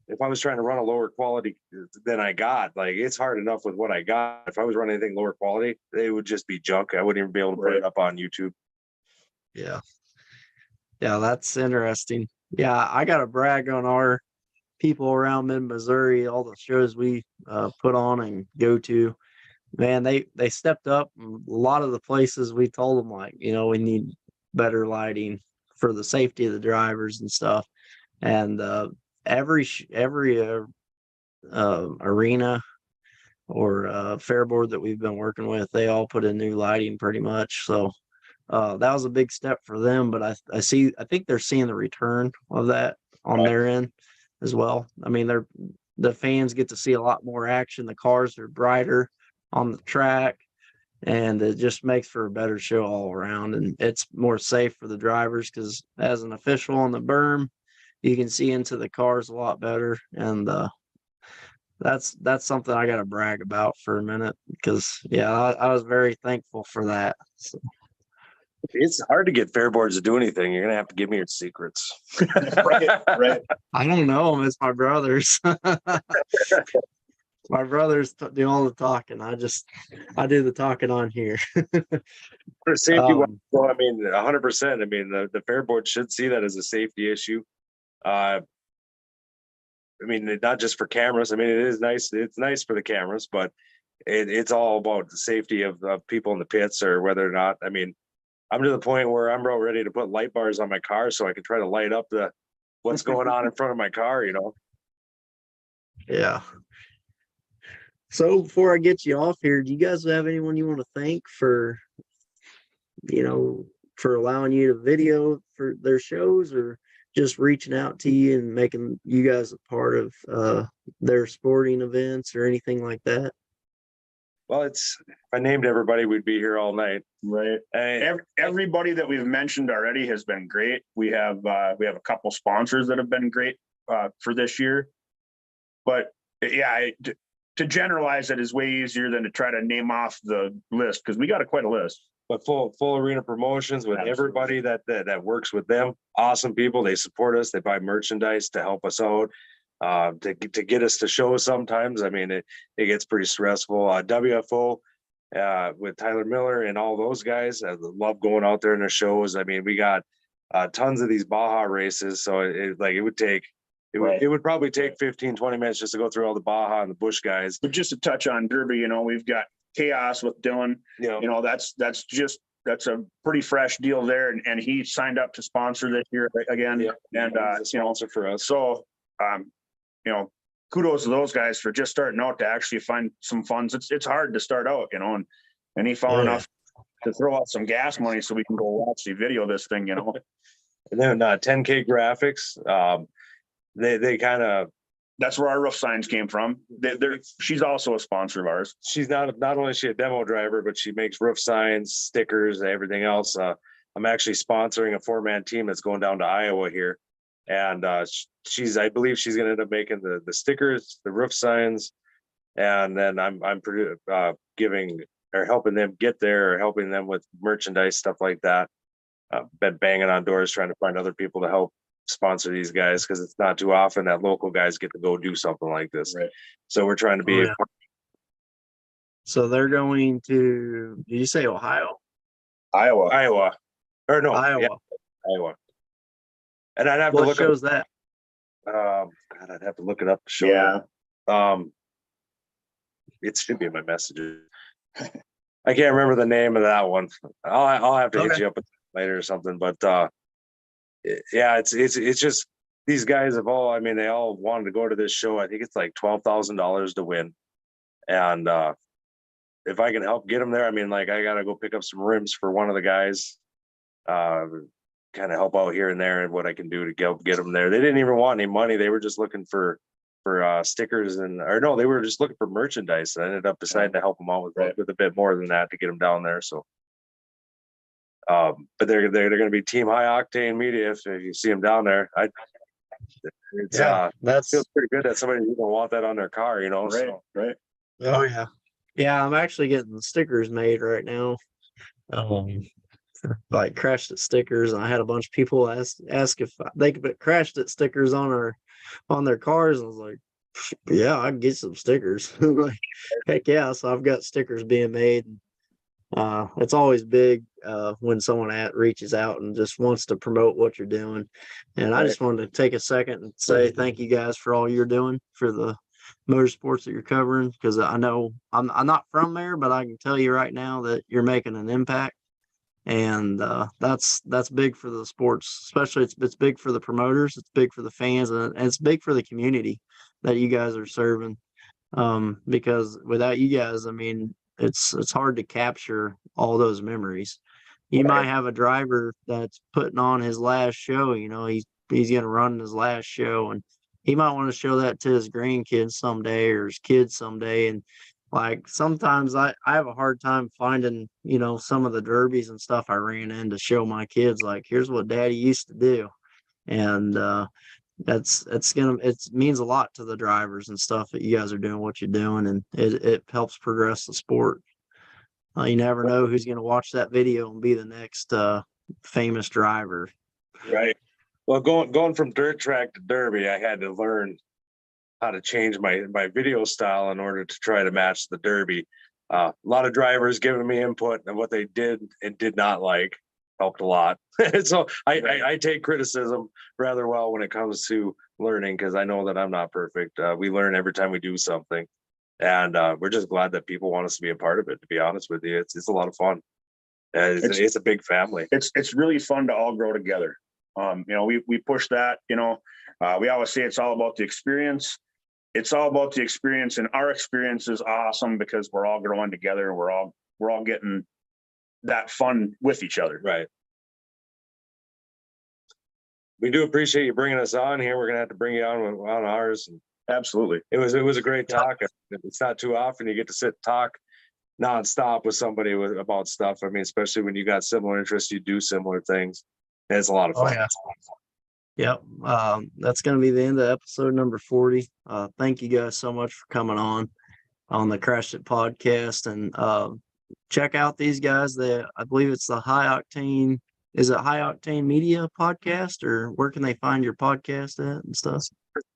if I was trying to run a lower quality than I got, like it's hard enough with what I got. If I was running anything lower quality, they would just be junk. I wouldn't even be able to put it up on YouTube. Yeah, that's interesting. Yeah, I got to brag on our people around mid Missouri, all the shows we put on and go to. Man, they stepped up. A lot of the places we told them, like, we need better lighting for the safety of the drivers and stuff. And every arena or fair board that we've been working with, they all put in new lighting pretty much. So that was a big step for them. But I think they're seeing the return of that on their end as well. I mean, the fans get to see a lot more action. The cars are brighter on the track, and it just makes for a better show all around. And it's more safe for the drivers because as an official on the berm, you can see into the cars a lot better. And that's something I got to brag about for a minute because I was very thankful for that. So. It's hard to get fair boards to do anything. You're gonna have to give me your secrets. Right. I don't know them. It's my brothers. My brothers do all the talking. I do the talking on here. For safety, well, I mean, 100%. I mean, the fair board should see that as a safety issue. I mean, not just for cameras. I mean, it is nice. It's nice for the cameras, but it's all about the safety of people in the pits or whether or not. I mean, I'm to the point where I'm about ready to put light bars on my car so I can try to light up what's going on in front of my car. Yeah. So before I get you off here, do you guys have anyone you want to thank for allowing you to video for their shows, or just reaching out to you and making you guys a part of their sporting events or anything like that? Well, if I named everybody, we'd be here all night. Right. Everybody that we've mentioned already has been great. We have a couple sponsors that have been great for this year. But to generalize it is way easier than to try to name off the list because we got quite a list. But full arena promotions with everybody that works with them. Awesome people. They support us. They buy merchandise to help us out. To get us to shows sometimes. I mean, it gets pretty stressful. WFO with Tyler Miller and all those guys. I love going out there in their shows. I mean, we got tons of these Baja races, so it would take Right. It would probably take 15, 20 minutes just to go through all the Baja and the Bush guys. But just to touch on Derby, you know, we've got Chaos with Dylan. You You know, that's a pretty fresh deal there, and he signed up to sponsor this year again. Yeah. And He's a sponsor for us. so you know, kudos to those guys for just starting out to actually find some funds. It's hard to start out, you know, and he found enough to throw out some gas money so we can go actually video this thing, you know. And then 10K graphics. They kind of, That's where our roof signs came from. She's also a sponsor of ours. she's not only is she a demo driver, but she makes roof signs, stickers, and everything else. I'm actually sponsoring a 4-man team that's going down to Iowa here. And I believe she's going to end up making the stickers, the roof signs. And then I'm giving or helping them get there, or helping them with merchandise, stuff like that. Been banging on doors, trying to find other people to help sponsor these guys, because it's not too often that local guys get to go do something like this. Right. So we're trying to be. So they're going to, did you say Ohio? Iowa. Or no, Iowa. yeah, Iowa. And I'd have to What look shows that? God, I'd have to look it up to show Yeah. it should be in my messages. I can't remember the name of that one. I'll have to hit you up later or something. But yeah, it's just these guys have all. I mean, they all wanted to go to this show. I think it's like $12,000 to win, and if I can help get them there, I mean, like I gotta go pick up some rims for one of the guys. Kind of help out here and there, and what I can do to get them there. They didn't even want any money. They were just looking for stickers they were just looking for merchandise. I ended up deciding to help them out with a bit more than that to get them down there. So, but they're going to be Team High Octane Media. If you see them down there, That's feels pretty good that somebody even want that on their car, you know. Right. So, Right. Oh yeah. Yeah, I'm actually getting stickers made right now. Like crashed it stickers, and I had a bunch of people ask if they could put crashed it stickers on their cars, and I was like, yeah, I can get some stickers. Like, heck yeah. So I've got stickers being made. It's always big when someone reaches out and just wants to promote what you're doing. And I just wanted to take a second and say thank you guys for all you're doing for the motorsports that you're covering, because I know I'm not from there, but I can tell you right now that you're making an impact. And that's big for the sports, especially it's big for the promoters, it's big for the fans, and it's big for the community that you guys are serving. Because without you guys, I mean, it's hard to capture all those memories. You might have a driver that's putting on his last show, you know, he's gonna run his last show, and he might want to show that to his grandkids someday or his kids someday. And like sometimes I have a hard time finding, you know, some of the derbies and stuff I ran in to show my kids, like, here's what daddy used to do. And it means a lot to the drivers and stuff that you guys are doing what you're doing, and it helps progress the sport. You never know who's going to watch that video and be the next famous driver. right. Well, going from dirt track to derby, I had to learn how to change my video style in order to try to match the derby. A lot of drivers giving me input on what they did and did not like helped a lot. So I take criticism rather well when it comes to learning, because I know that I'm not perfect. We learn every time we do something, and we're just glad that people want us to be a part of it. To be honest with you, it's a lot of fun. It's a big family. It's really fun to all grow together. You know, we push that, you know, we always say it's all about the experience. It's all about the experience, and our experience is awesome because we're all growing together. We're all getting that fun with each other. Right. We do appreciate you bringing us on here. We're gonna have to bring you on ours. And Absolutely. it was a great talk. It's not too often you get to sit and talk nonstop with somebody about stuff. I mean, especially when you got similar interests, you do similar things. And it's a lot of fun. Yep. That's going to be the end of episode number 40. Thank you guys so much for coming on the Crash It podcast, and check out these guys. I believe it's the High Octane. Is it High Octane Media podcast, or where can they find your podcast at and stuff?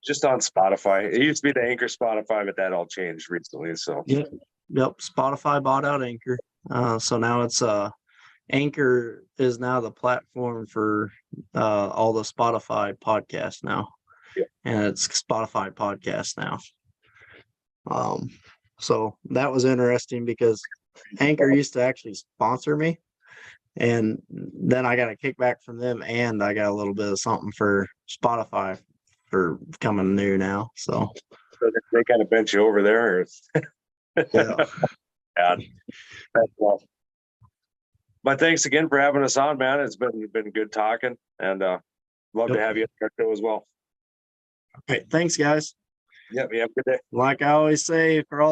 Just on Spotify. It used to be the Anchor Spotify, but that all changed recently. So Yep. Spotify bought out Anchor. So now it's Anchor is now the platform for all the Spotify podcasts now. and it's Spotify podcast now. So that was interesting because Anchor used to actually sponsor me, and then I got a kickback from them, and I got a little bit of something for Spotify for coming new now. So So they kind of bent you over there. Or... yeah. Yeah. Well, but thanks again for having us on, man. It's been good talking, and love to have you on our show as well. Okay, thanks guys. Yeah, you have a good day. Like I always say, for all